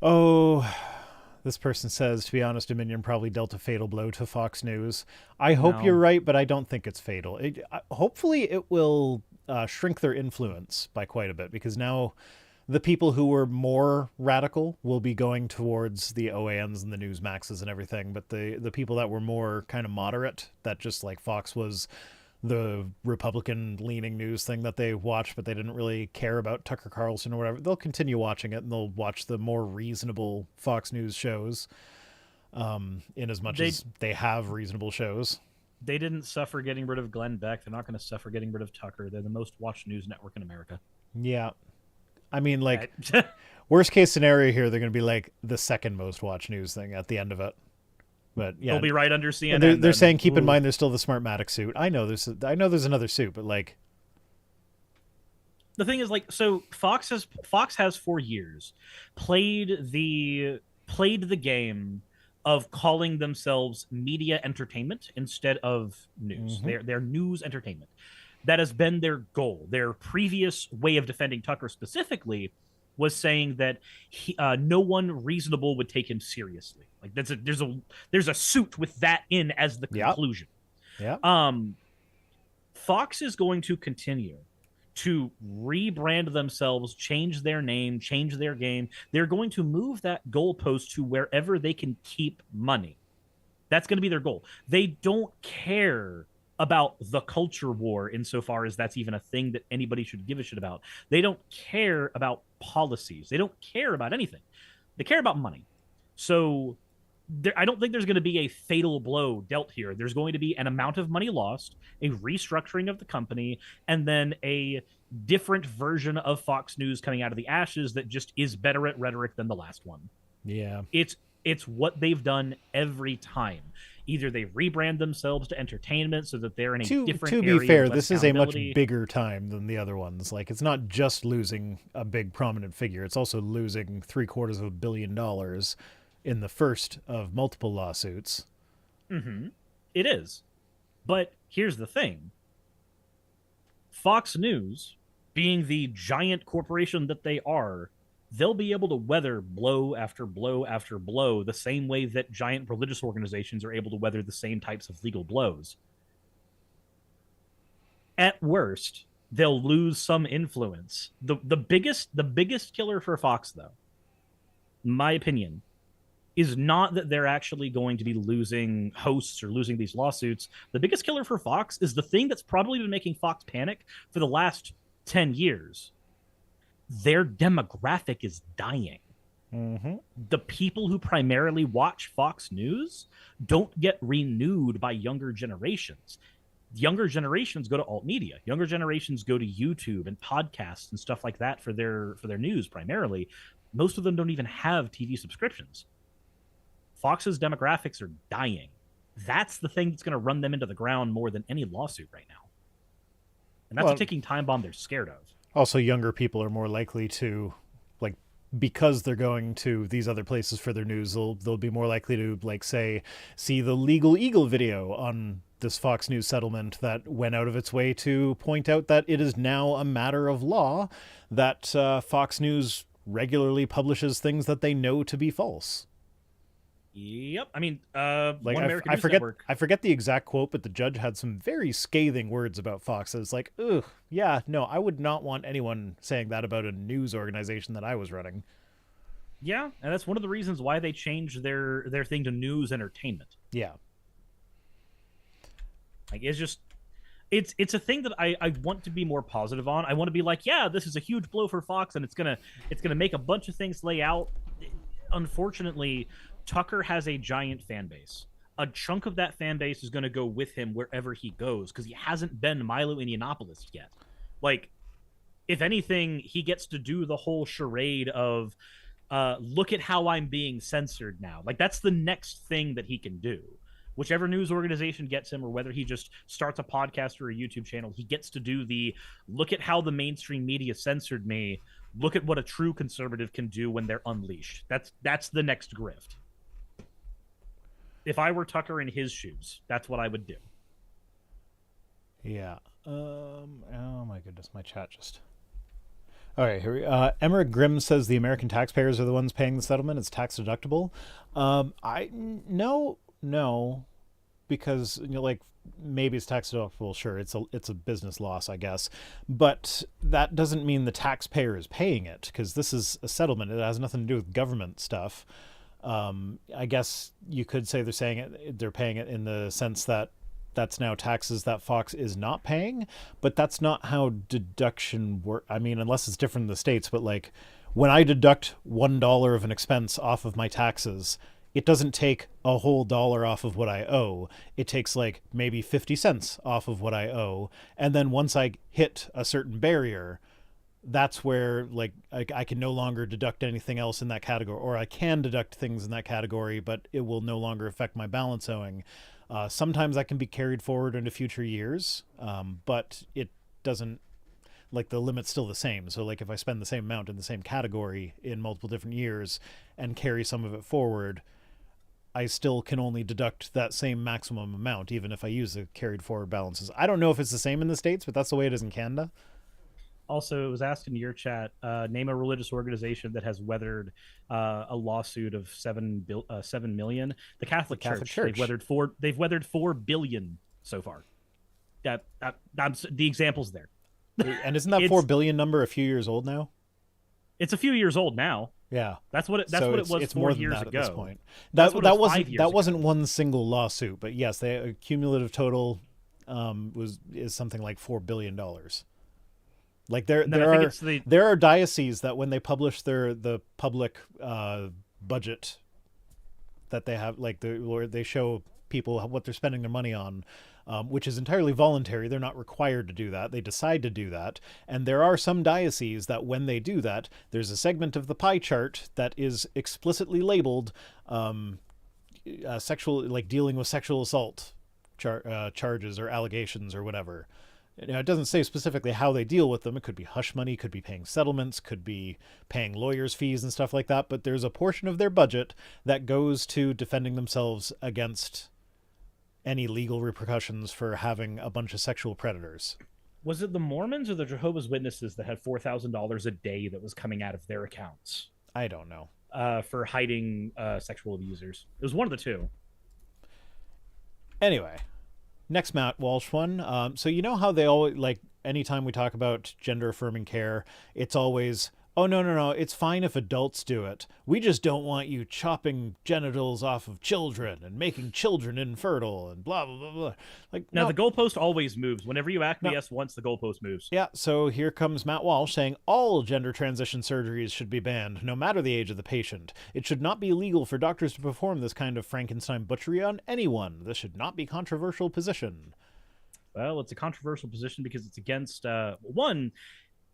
Oh, this person says, to be honest, Dominion probably dealt a fatal blow to Fox News. I hope you're right, but I don't think it's fatal. Hopefully it will shrink their influence by quite a bit, because now the people who were more radical will be going towards the OANs and the Newsmaxes and everything, but the people that were more kind of moderate, that just like Fox was the Republican-leaning news thing that they watched, but they didn't really care about Tucker Carlson or whatever, they'll continue watching it, and they'll watch the more reasonable Fox News shows, in as much as they have reasonable shows. They didn't suffer getting rid of Glenn Beck. They're not going to suffer getting rid of Tucker. They're the most watched news network in America. Yeah. I mean, worst case scenario here, they're going to be like the second most watched news thing at the end of it. But yeah, they'll be right under CNN. They're saying, keep in mind, there's still the Smartmatic suit. I know there's another suit, but the thing is, so Fox has for years played the game of calling themselves media entertainment instead of news. They're news entertainment. That has been their goal. Their previous way of defending Tucker specifically was saying that no one reasonable would take him seriously. Like there's a suit with that in as the conclusion. Yeah. Fox is going to continue to rebrand themselves, change their name, change their game. They're going to move that goalpost to wherever they can keep money. That's going to be their goal. They don't care about the culture war insofar as that's even a thing that anybody should give a shit about. They don't care about policies. They don't care about anything. They care about money. So I don't think there's going to be a fatal blow dealt here. There's going to be an amount of money lost, a restructuring of the company, and then a different version of Fox News coming out of the ashes that just is better at rhetoric than the last one. Yeah. It's what they've done every time. Either they rebrand themselves to entertainment so that they're in a different to area. be fair, with less this is a much accountability. bigger time than the other ones. Like, it's not just losing a big prominent figure, it's also losing $750 million in the first of multiple lawsuits. It is. But here's the thing. Fox News, being the giant corporation that they are, they'll be able to weather blow after blow after blow the same way that giant religious organizations are able to weather the same types of legal blows. At worst, they'll lose some influence. The biggest killer for Fox, though, in my opinion, is not that they're actually going to be losing hosts or losing these lawsuits. The biggest killer for Fox is the thing that's probably been making Fox panic for the last 10 years. Their demographic is dying. The people who primarily watch Fox News don't get renewed by younger generations. Younger generations go to alt media. Younger generations go to YouTube and podcasts and stuff like that for their news primarily. Most of them don't even have TV subscriptions. Fox's demographics are dying. That's the thing that's going to run them into the ground more than any lawsuit right now. And that's a ticking time bomb they're scared of. Also, younger people are more likely to, like, because they're going to these other places for their news, they'll be more likely to, like, say, see the Legal Eagle video on this Fox News settlement that went out of its way to point out that it is now a matter of law that Fox News regularly publishes things that they know to be false. Yep. I mean, Like, One American I News forget Network. I forget the exact quote, but the judge had some very scathing words about Fox. It's like, ugh, yeah, no, I would not want anyone saying that about a news organization that I was running. Yeah, and that's one of the reasons why they changed their thing to news entertainment. Yeah. Like, it's just, it's a thing that I want to be more positive on. I want to be like, yeah, this is a huge blow for Fox, and it's gonna make a bunch of things lay out. Unfortunately, Tucker has a giant fan base. A chunk of that fan base is going to go with him wherever he goes because he hasn't been Milo Yiannopoulos yet. Like, if anything, he gets to do the whole charade of, look at how I'm being censored now. Like, that's the next thing that he can do. Whichever news organization gets him, or whether he just starts a podcast or a YouTube channel, he gets to do the, look at how the mainstream media censored me. Look at what a true conservative can do when they're unleashed. That's the next grift. If I were Tucker in his shoes, that's what I would do. Yeah. Oh my goodness, my chat just... All right, here we Emmerich Grimm says the American taxpayers are the ones paying the settlement. It's tax deductible. No, because, you know, like, maybe it's tax deductible. Sure, it's a business loss, I guess, but that doesn't mean the taxpayer is paying it, because this is a settlement. It has nothing to do with government stuff. I guess you could say they're paying it in the sense that that's now taxes that Fox is not paying, but that's not how deduction works. I mean, unless it's different in the States, but like when I deduct $1 of an expense off of my taxes, it doesn't take a whole dollar off of what I owe. It takes like maybe 50 cents off of what I owe. And then once I hit a certain barrier, that's where, like, I can no longer deduct anything else in that category, or I can deduct things in that category, but it will no longer affect my balance owing. Sometimes that can be carried forward into future years, but it doesn't, like, the limit's still the same. So, like, if I spend the same amount in the same category in multiple different years and carry some of it forward, I still can only deduct that same maximum amount, even if I use the carried forward balances. I don't know if it's the same in the States, but that's the way it is in Canada. Also, it was asked in your chat, name a religious organization that has weathered a lawsuit of 7 million. The Catholic Church. They've weathered 4 billion so far. That's the examples there. And isn't that 4 billion number a few years old now? It's a few years old now. Yeah, that's what it was. It's 4 more than years that ago. at this point. That wasn't one single lawsuit, but yes, the cumulative total is something like $4 billion. Like there are dioceses that when they publish the public budget that they have, like where they show people what they're spending their money on, which is entirely voluntary. They're not required to do that. They decide to do that. And there are some dioceses that when they do that, there's a segment of the pie chart that is explicitly labeled sexual, like dealing with sexual assault charges or allegations or whatever. It doesn't say specifically how they deal with them. It could be hush money, could be paying settlements, could be paying lawyers' fees and stuff like that. But there's a portion of their budget that goes to defending themselves against any legal repercussions for having a bunch of sexual predators. Was it the Mormons or the Jehovah's Witnesses that had $4,000 a day that was coming out of their accounts? I don't know. For hiding sexual abusers. It was one of the two. Anyway, next Matt Walsh one. So you know how they always, like, anytime we talk about gender-affirming care, it's always, oh, no, it's fine if adults do it. We just don't want you chopping genitals off of children and making children infertile and blah, blah, blah, blah. Like, now, no. the goalpost always moves. Whenever you acquiesce once, the goalpost moves. Yeah, so here comes Matt Walsh saying all gender transition surgeries should be banned, no matter the age of the patient. It should not be illegal for doctors to perform this kind of Frankenstein butchery on anyone. This should not be a controversial position. Well, it's a controversial position because it's against, one,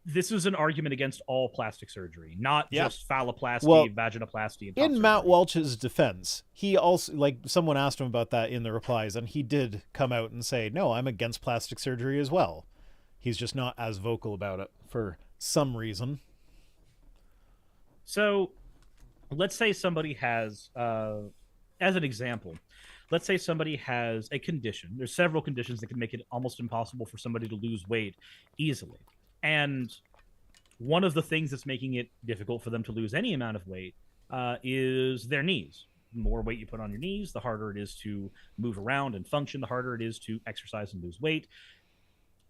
this is an argument against all plastic surgery, not just phalloplasty, vaginoplasty, and top in Matt surgery. Walsh's defense, he also, like, someone asked him about that in the replies, and he did come out and say, no, I'm against plastic surgery as well. He's just not as vocal about it for some reason. So let's say somebody has, as an example, let's say somebody has a condition. There's several conditions that can make it almost impossible for somebody to lose weight easily. And one of the things that's making it difficult for them to lose any amount of weight is their knees. The more weight you put on your knees, the harder it is to move around and function, the harder it is to exercise and lose weight.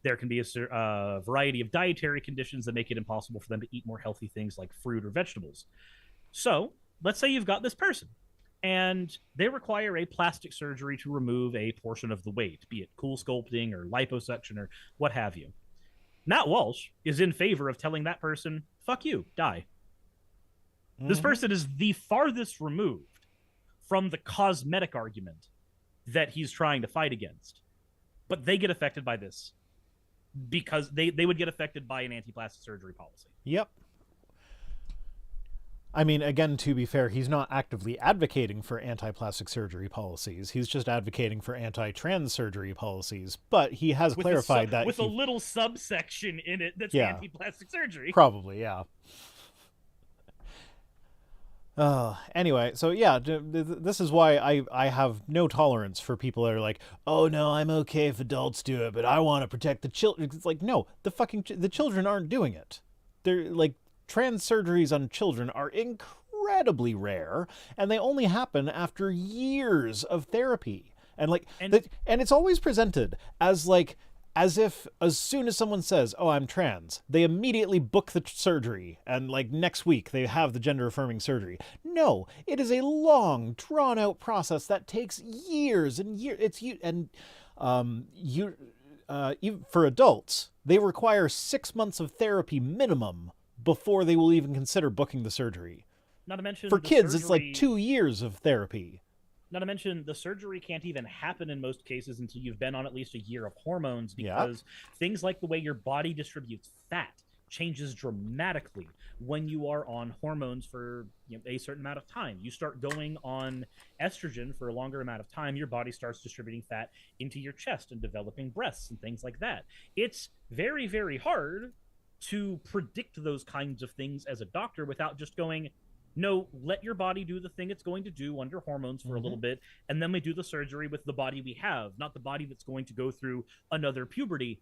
There can be a variety of dietary conditions that make it impossible for them to eat more healthy things like fruit or vegetables. So let's say you've got this person and they require a plastic surgery to remove a portion of the weight, be it cool sculpting or liposuction or what have you. Matt Walsh is in favor of telling that person, fuck you, die. Mm-hmm. This person is the farthest removed from the cosmetic argument that he's trying to fight against. But they get affected by this because they would get affected by an anti-plastic surgery policy. Yep. I mean, again, to be fair, he's not actively advocating for anti-plastic surgery policies. He's just advocating for anti-trans surgery policies. But he has clarified that with a little subsection in it that's anti-plastic surgery. Probably, yeah. Anyway, so yeah, this is why I have no tolerance for people that are like, oh no, I'm okay if adults do it, but I want to protect the children. It's like, no, the children aren't doing it. They're like, trans surgeries on children are incredibly rare, and they only happen after years of therapy. And and it's always presented as like, as if as soon as someone says, oh, I'm trans, they immediately book the surgery, and like next week they have the gender-affirming surgery. No, it is a long, drawn-out process that takes years and years. Even for adults, they require 6 months of therapy minimum before they will even consider booking the surgery. Not to mention for kids, it's like 2 years of therapy. Not to mention the surgery can't even happen in most cases until you've been on at least a year of hormones, because things like the way your body distributes fat changes dramatically when you are on hormones for a certain amount of time. You start going on estrogen for a longer amount of time, your body starts distributing fat into your chest and developing breasts and things like that. It's very, very hard to predict those kinds of things as a doctor without just going, no, let your body do the thing it's going to do under hormones for a little bit, and then we do the surgery with the body we have, not the body that's going to go through another puberty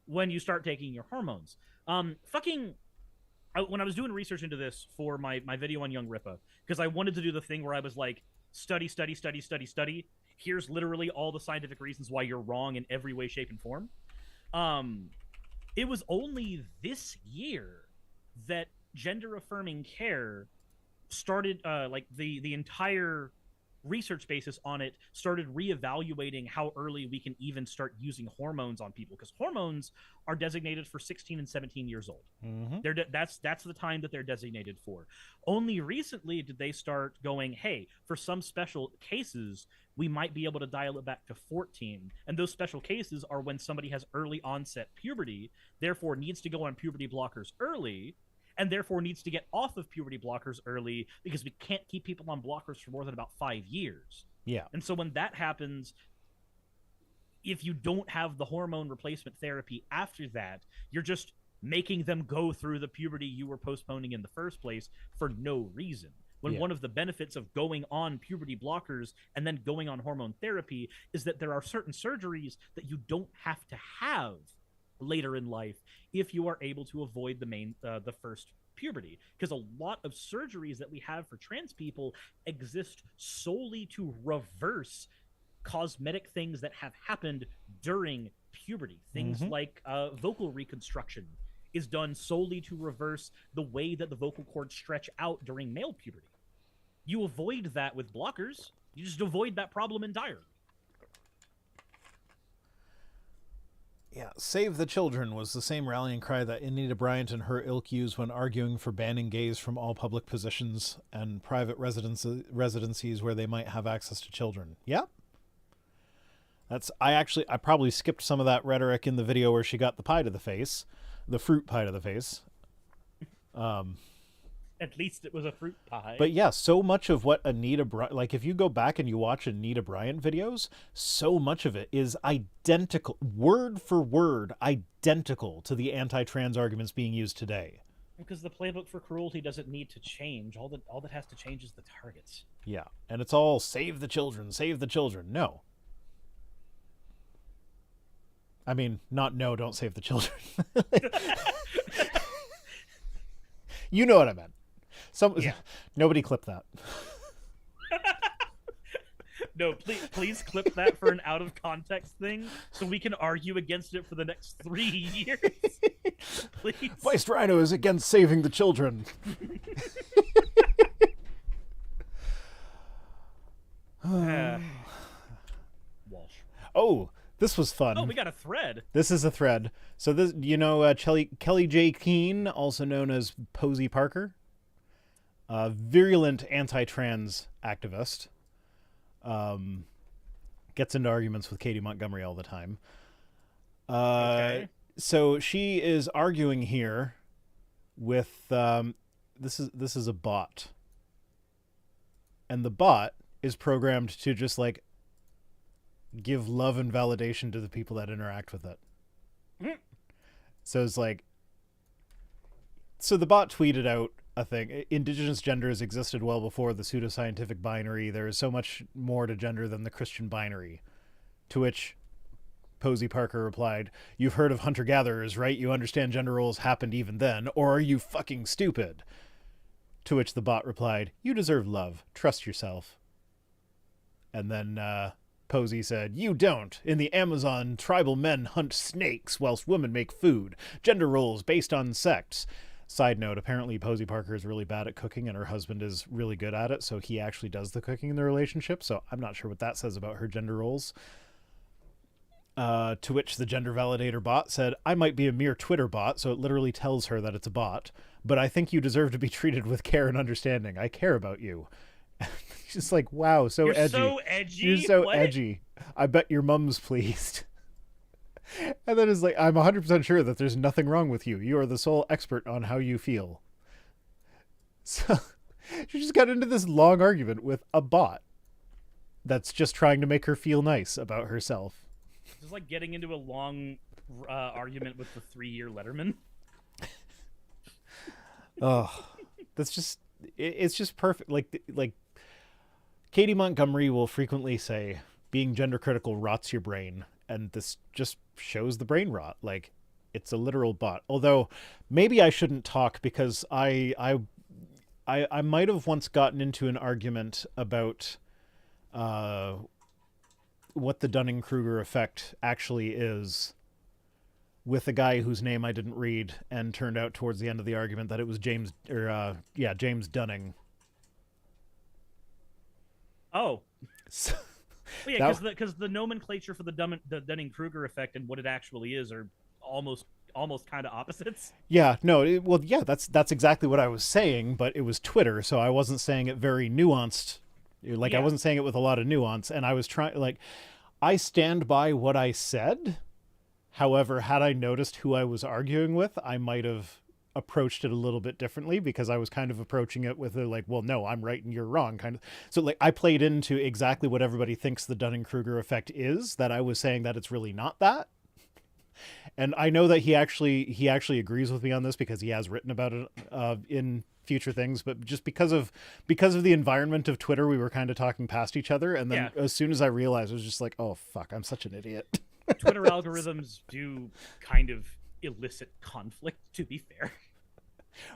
when you start taking your hormones. When I was doing research into this for my video on Young Ripa, because I wanted to do the thing where I was like, study. Here's literally all the scientific reasons why you're wrong in every way, shape, and form. It was only this year that gender-affirming care started, the entire research basis on it started reevaluating how early we can even start using hormones on people, because hormones are designated for 16 and 17 years old. That's the time that they're designated for. Only recently did they start going, hey, for some special cases we might be able to dial it back to 14, and those special cases are when somebody has early onset puberty, therefore needs to go on puberty blockers early, and therefore needs to get off of puberty blockers early, because we can't keep people on blockers for more than about 5 years. Yeah. And so when that happens, if you don't have the hormone replacement therapy after that, you're just making them go through the puberty you were postponing in the first place for no reason. When one of the benefits of going on puberty blockers and then going on hormone therapy is that there are certain surgeries that you don't have to have later in life if you are able to avoid the first puberty. Because a lot of surgeries that we have for trans people exist solely to reverse cosmetic things that have happened during puberty. Things like vocal reconstruction is done solely to reverse the way that the vocal cords stretch out during male puberty. You avoid that with blockers. You just avoid that problem entirely. Yeah, Save the Children was the same rallying cry that Anita Bryant and her ilk used when arguing for banning gays from all public positions and private residencies where they might have access to children. Yep. I probably skipped some of that rhetoric in the video where she got the pie to the face. The fruit pie to the face. At least it was a fruit pie. But yeah, so much of what Anita Bryant, like if you go back and you watch Anita Bryant videos, so much of it is identical, word for word, identical to the anti-trans arguments being used today. Because the playbook for cruelty doesn't need to change. All that has to change is the targets. Yeah, and it's all save the children, save the children. No. I mean, not no, don't save the children. You know what I meant. Nobody clip that. No, please clip that for an out of context thing so we can argue against it for the next 3 years. Please. Vice Rhino is against saving the children. Walsh. Oh, this was fun. Oh, we got a thread. This is a thread. So this, Kelly J. Keene, also known as Posey Parker, a virulent anti-trans activist, gets into arguments with Katie Montgomery all the time. Okay. So she is arguing here with this is a bot, and the bot is programmed to just like give love and validation to the people that interact with it. So it's like, so the bot tweeted out a thing. Indigenous genders existed well before the pseudoscientific binary. There is so much more to gender than the Christian binary. To which Posey Parker replied, "You've heard of hunter-gatherers, right? You understand gender roles happened even then, or are you fucking stupid?" To which the bot replied, "You deserve love. Trust yourself." And then Posey said, "You don't. In the Amazon, tribal men hunt snakes whilst women make food. Gender roles based on sex." Side note, apparently Posey Parker is really bad at cooking and her husband is really good at it, so he actually does the cooking in the relationship, so I'm not sure what that says about her gender roles. To which the gender validator bot said, "I might be a mere Twitter bot, so it literally tells her that it's a bot, but I think you deserve to be treated with care and understanding. I care about you." She's like, wow, so You're edgy. so edgy. You're so What? edgy. I bet your mom's pleased. And then it's like, I'm 100% sure that there's nothing wrong with you. You are the sole expert on how you feel. So she just got into this long argument with a bot that's just trying to make her feel nice about herself. It's like getting into a long argument with the 3-year Letterman. Oh, that's just, it's just perfect. Like Katie Montgomery will frequently say, being gender critical rots your brain. And this just shows the brain rot. Like, it's a literal bot. Although maybe I shouldn't talk because I might have once gotten into an argument about what the Dunning-Kruger effect actually is with a guy whose name I didn't read, and turned out towards the end of the argument that it was James Dunning. Oh. So, well, yeah, because the nomenclature for the Dunning-Kruger effect and what it actually is are almost kind of opposites. Yeah, no, that's exactly what I was saying, but it was Twitter, so I wasn't saying it very nuanced. Like, I wasn't saying it with a lot of nuance, and I was trying, like, I stand by what I said. However, had I noticed who I was arguing with, I might have approached it a little bit differently, because I was kind of approaching it with a like, well, no, I'm right and you're wrong kind of. So like I played into exactly what everybody thinks the Dunning-Kruger effect is, that I was saying that it's really not that. And I know that he actually agrees with me on this, because he has written about it in future things, but just because of the environment of Twitter, we were kind of talking past each other. And then as soon as I realized, I was just like, oh fuck, I'm such an idiot. Twitter algorithms do kind of elicit conflict, to be fair.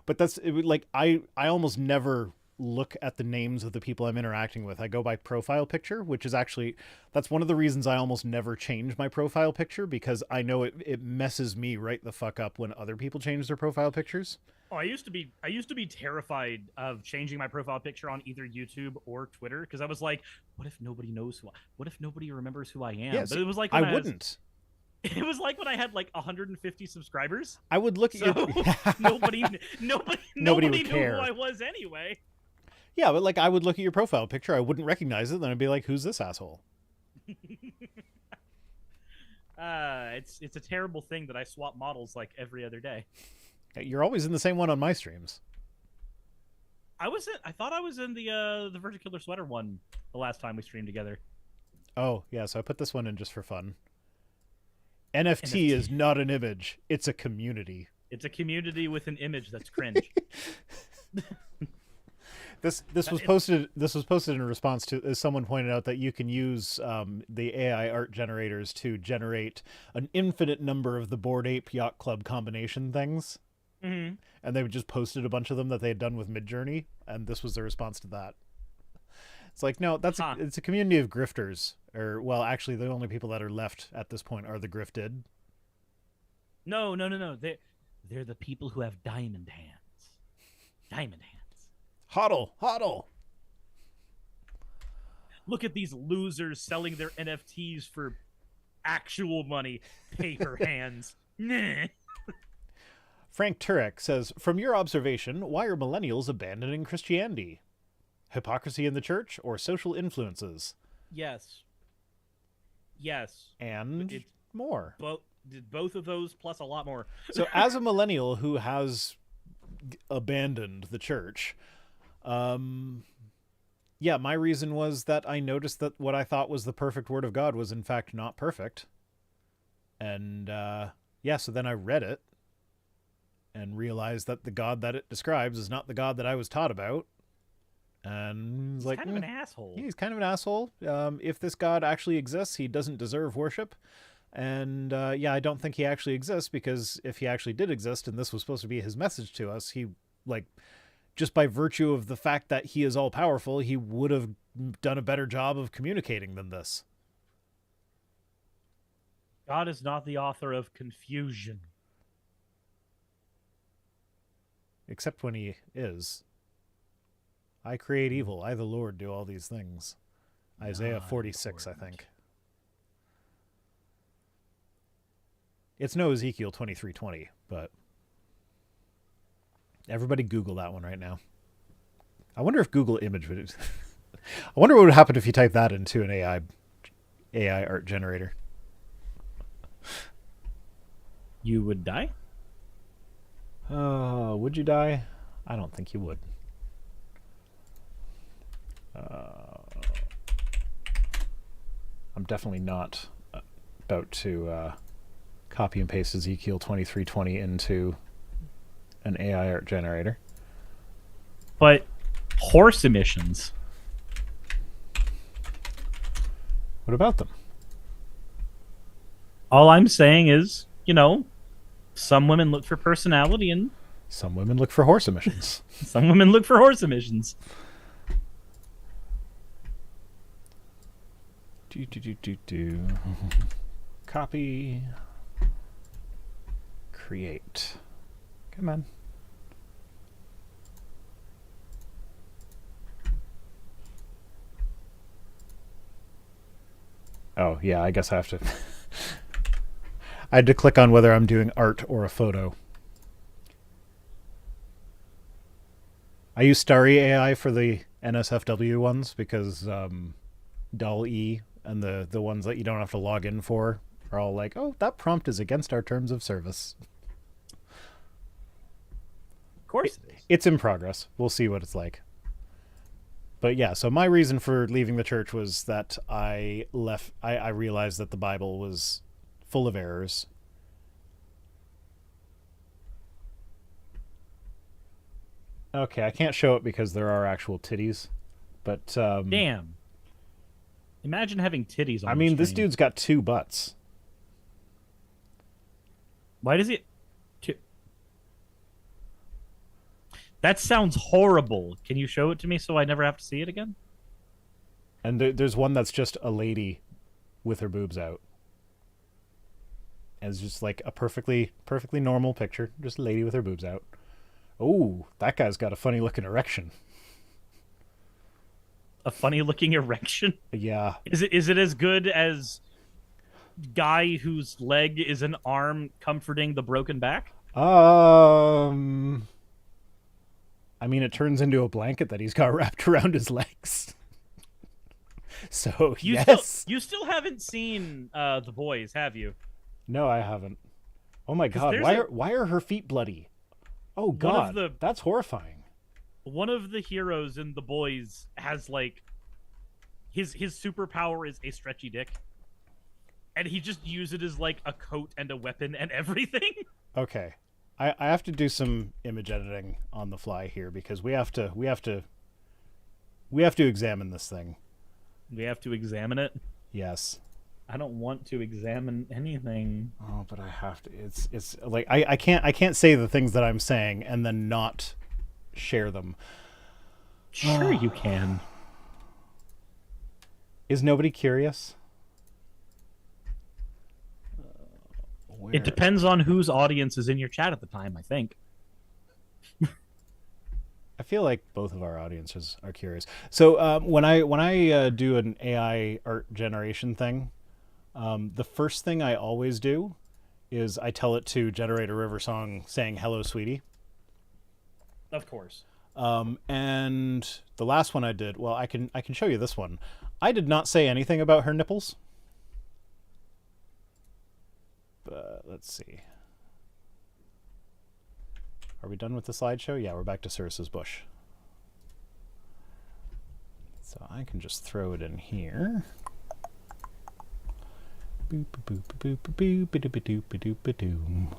But that's like, I almost never look at the names of the people I'm interacting with. I go by profile picture, which is actually, that's one of the reasons I almost never change my profile picture, because I know it messes me right the fuck up when other people change their profile pictures. Oh, I used to be terrified of changing my profile picture on either YouTube or Twitter, because I was like, what if nobody knows what if nobody remembers who I am? Yeah, but it was like I wouldn't. It was like when I had like 150 subscribers. I would look at nobody would knew care who I was anyway. Yeah, but like I would look at your profile picture, I wouldn't recognize it, then I'd be like, who's this asshole? It's a terrible thing that I swap models like every other day. You're always in the same one on my streams. I thought I was in the Virgin Killer Sweater one the last time we streamed together. Oh, yeah, so I put this one in just for fun. NFT is not an image, it's a community. It's a community with an image that's cringe. This was posted in response to, as someone pointed out, that you can use the AI art generators to generate an infinite number of the Bored Ape Yacht Club combination things. Mm-hmm. And they just posted a bunch of them that they had done with Midjourney, and this was the response to that. It's like, no, it's a community of grifters. Or, well, actually, the only people that are left at this point are the grifted. No. They're the people who have diamond hands. Diamond hands. Hodl. Look at these losers selling their NFTs for actual money. Paper hands. Nah. Frank Turek says, from your observation, why are millennials abandoning Christianity? Hypocrisy in the church or social influences? Yes. And more. Both of those plus a lot more. So as a millennial who has abandoned the church, my reason was that I noticed that what I thought was the perfect word of God was in fact not perfect. And so then I read it and realized that the God that it describes is not the God that I was taught about. And he's like, kind of an asshole. He's kind of an asshole. If this God actually exists, he doesn't deserve worship. And I don't think he actually exists, because if he actually did exist and this was supposed to be his message to us, he, like, just by virtue of the fact that he is all powerful, he would have done a better job of communicating than this. God is not the author of confusion. Except when he is. I create evil. I, the Lord, do all these things. Isaiah 46, I think. It's no Ezekiel 23:20, but everybody Google that one right now. I wonder if Google Image would... I wonder what would happen if you type that into an AI art generator. You would die? Would you die? I don't think you would. I'm definitely not about to copy and paste Ezekiel 23:20 into an AI art generator. But horse emissions. What about them? All I'm saying is, some women look for personality and some women look for horse emissions. Some women look for horse emissions. Copy. Create. Come on. Oh, yeah, I guess I have to... I had to click on whether I'm doing art or a photo. I use Starry AI for the NSFW ones because DALL-E and the ones that you don't have to log in for are all like, oh, that prompt is against our terms of service. course it is. It's in progress. We'll see what it's like. But yeah, so my reason for leaving the church was that I realized that the Bible was full of errors. Okay, I can't show it because there are actual titties, but Damn. Imagine having titties on I mean, the this screen. dude's got 2 butts. Why does it... That sounds horrible. Can you show it to me so I never have to see it again? And there's one that's just a lady with her boobs out. And it's just like a perfectly normal picture. Just a lady with her boobs out. Oh, that guy's got a funny looking erection. A funny looking erection? Yeah. Is it as good as guy whose leg is an arm comforting the broken back? I mean, it turns into a blanket that he's got wrapped around his legs. So, yes. You still haven't seen The Boys, have you? No, I haven't. Oh my god, why are her feet bloody? Oh god, that's horrifying. One of the heroes in The Boys has, like, his superpower is a stretchy dick. And he just uses it as, like, a coat and a weapon and everything. Okay. I have to do some image editing on the fly here because we have to examine this thing. We have to examine it? Yes. I don't want to examine anything. Oh, but I have to. It's like I can't say the things that I'm saying and then not share them. Sure you can. Is nobody curious? It depends on whose audience is in your chat at the time, I think. I feel like both of our audiences are curious. So when I do an AI art generation thing, the first thing I always do is I tell it to generate a river song saying "Hello, sweetie." Of course. And the last one I did, well, I can show you this one. I did not say anything about her nipples. But let's see. Are we done with the slideshow? Yeah, we're back to Cersei's bush. So I can just throw it in here. Boop boop boop boop boop boop boop boop boop.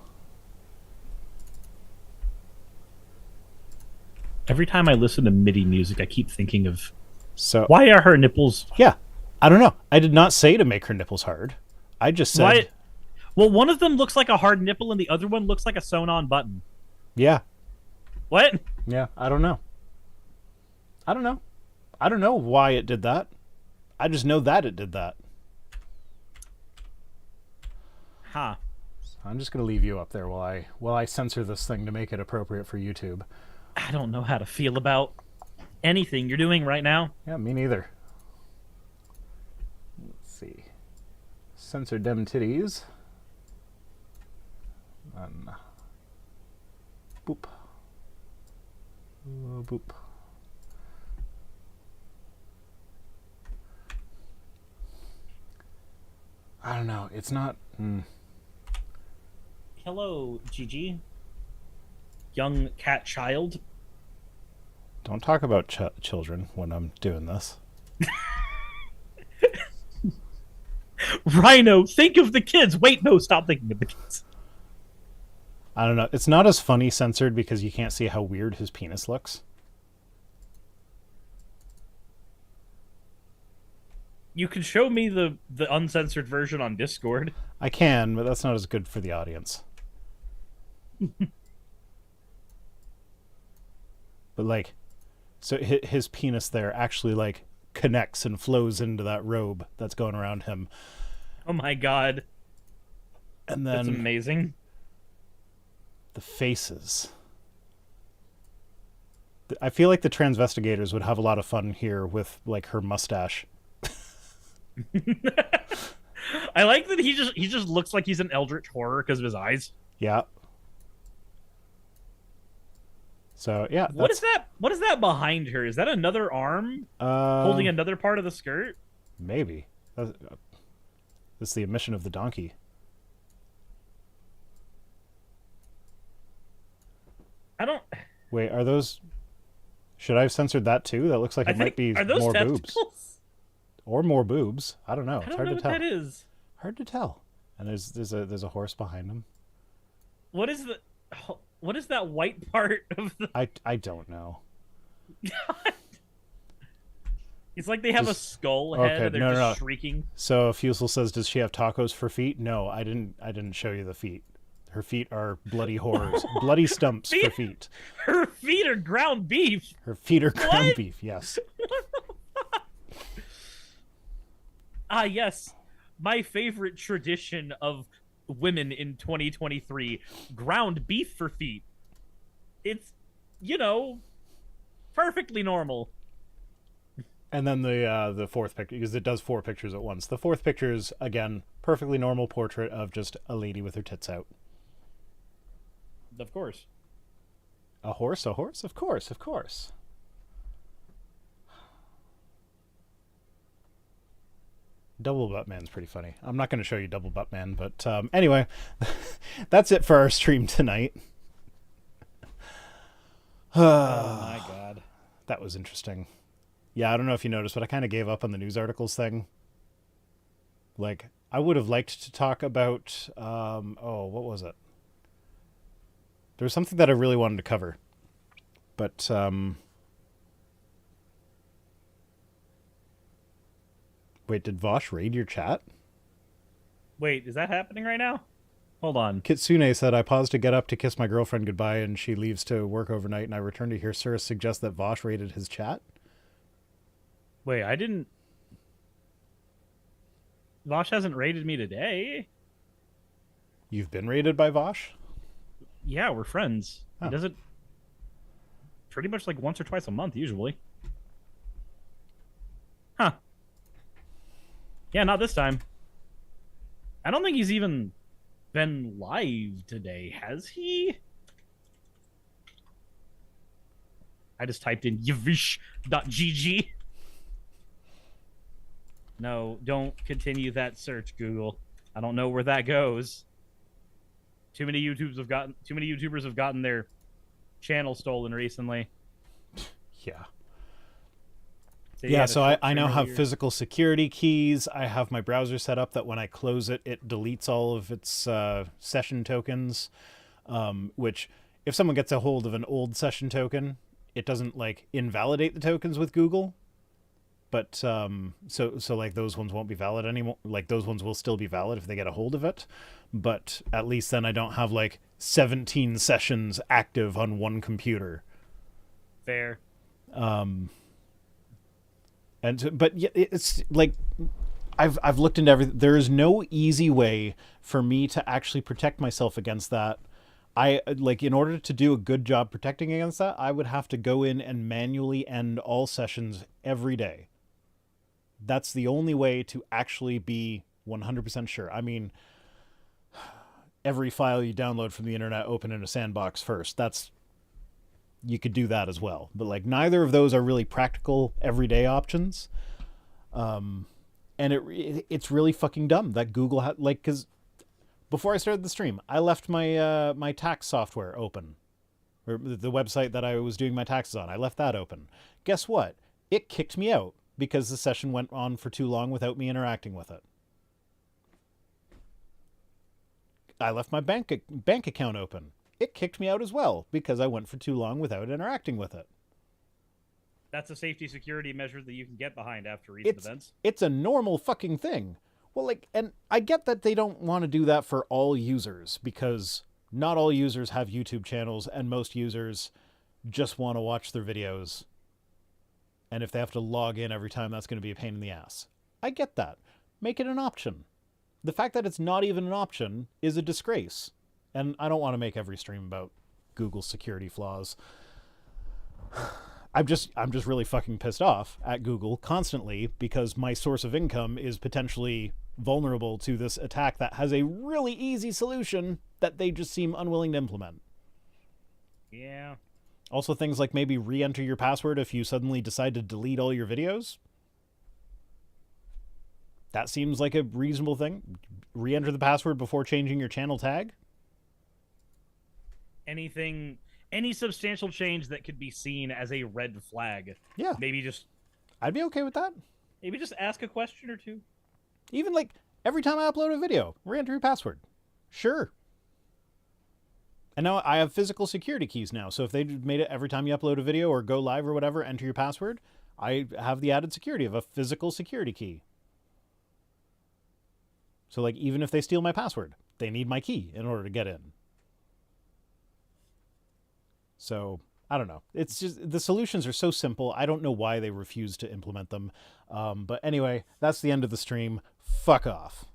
Every time I listen to MIDI music, I keep thinking of So why are her nipples? Yeah, I don't know. I did not say to make her nipples hard. I just said. Why? Well, one of them looks like a hard nipple, and the other one looks like a sewn-on button. Yeah. What? Yeah, I don't know. I don't know why it did that. I just know that it did that. Huh. So I'm just gonna leave you up there while I censor this thing to make it appropriate for YouTube. I don't know how to feel about anything you're doing right now. Yeah, me neither. Let's see. Censor dem titties. And boop. Boop. I don't know. It's not. Hello, Gigi. Young cat child. Don't talk about children when I'm doing this. Rhino, think of the kids. Wait, no, stop thinking of the kids. I don't know. It's not as funny censored because you can't see how weird his penis looks. You can show me the uncensored version on Discord. I can, but that's not as good for the audience. But like, so his penis there actually like connects and flows into that robe that's going around him. Oh my god. And then that's amazing. The faces. I feel like the transvestigators would have a lot of fun here with like her mustache. I like that he just looks like he's an eldritch horror because of his eyes. Yeah. So yeah. What is that? What is that behind her? Is that another arm holding another part of the skirt? Maybe. This is the emission of the donkey. Wait, are those... Should I have censored that too? That looks like it might be are those more testicles? boobs. Or more boobs. I don't know. It's I don't hard know to what tell. that is. Hard to tell. And there's a horse behind him. What is that white part of the... I don't know. It's like they have a skull head. Okay, And they're just shrieking. So Fusel says, "Does she have tacos for feet?" No, I didn't show you the feet. Her feet are bloody horrors, bloody stumps for feet. Her feet are ground beef. Her feet are ground beef. Yes. Yes. My favorite tradition of women in 2023: ground beef for feet. It's, perfectly normal. And then the fourth picture, because it does 4 pictures at once. The fourth picture is, again, perfectly normal portrait of just a lady with her tits out. Of course. A horse? Of course. Double Butt Man's pretty funny. I'm not going to show you Double Butt Man, but anyway, that's it for our stream tonight. Oh my god. That was interesting. Yeah, I don't know if you noticed, but I kind of gave up on the news articles thing. Like, I would have liked to talk about, what was it? There was something that I really wanted to cover. But, wait, did Vosh raid your chat? Wait, is that happening right now? Hold on. Kitsune said, "I paused to get up to kiss my girlfriend goodbye, and she leaves to work overnight, and I return to hear Sir suggest that Vosh raided his chat." Wait, I didn't... Vosh hasn't raided me today. You've been raided by Vosh? Yeah, we're friends. Oh. He does it pretty much like once or twice a month, usually. Huh. Yeah, not this time. I don't think he's even been live today, has he? I just typed in yavish.gg. No, don't continue that search, Google. I don't know where that goes. Too many YouTubers have gotten their channel stolen recently. Yeah. So so I now have physical security keys. I have my browser set up that when I close it, it deletes all of its session tokens, which if someone gets a hold of an old session token, it doesn't like invalidate the tokens with Google. But so like those ones won't be valid anymore. Like those ones will still be valid if they get a hold of it. But at least then I don't have like 17 sessions active on one computer. Fair. But yeah, it's like I've looked into everything. There is no easy way for me to actually protect myself against that. In order to do a good job protecting against that, I would have to go in and manually end all sessions every day. That's the only way to actually be 100% sure. I mean, every file you download from the internet, open in a sandbox first. You could do that as well. But like neither of those are really practical everyday options. And it's really fucking dumb that Google had, like, because before I started the stream, I left my my tax software open, or the website that I was doing my taxes on. I left that open. Guess what? It kicked me out because the session went on for too long without me interacting with it. I left my bank account open. It kicked me out as well because I went for too long without interacting with it. That's a safety security measure that you can get behind after recent events. It's a normal fucking thing. Well, like, and I get that they don't want to do that for all users because not all users have YouTube channels and most users just want to watch their videos. And if they have to log in every time, that's going to be a pain in the ass. I get that. Make it an option. The fact that it's not even an option is a disgrace. And I don't want to make every stream about Google's security flaws. I'm just really fucking pissed off at Google constantly because my source of income is potentially vulnerable to this attack that has a really easy solution that they just seem unwilling to implement. Yeah. Also things like maybe re-enter your password if you suddenly decide to delete all your videos. That seems like a reasonable thing. Re-enter the password before changing your channel tag. Anything any substantial change that could be seen as a red flag. Yeah. I'd be okay with that. Maybe just ask a question or two. Even like every time I upload a video, re-enter your password. Sure. And now I have physical security keys now. So if they made it every time you upload a video or go live or whatever, enter your password, I have the added security of a physical security key. So like even if they steal my password, they need my key in order to get in. So I don't know. It's just the solutions are so simple. I don't know why they refuse to implement them. But anyway, that's the end of the stream. Fuck off.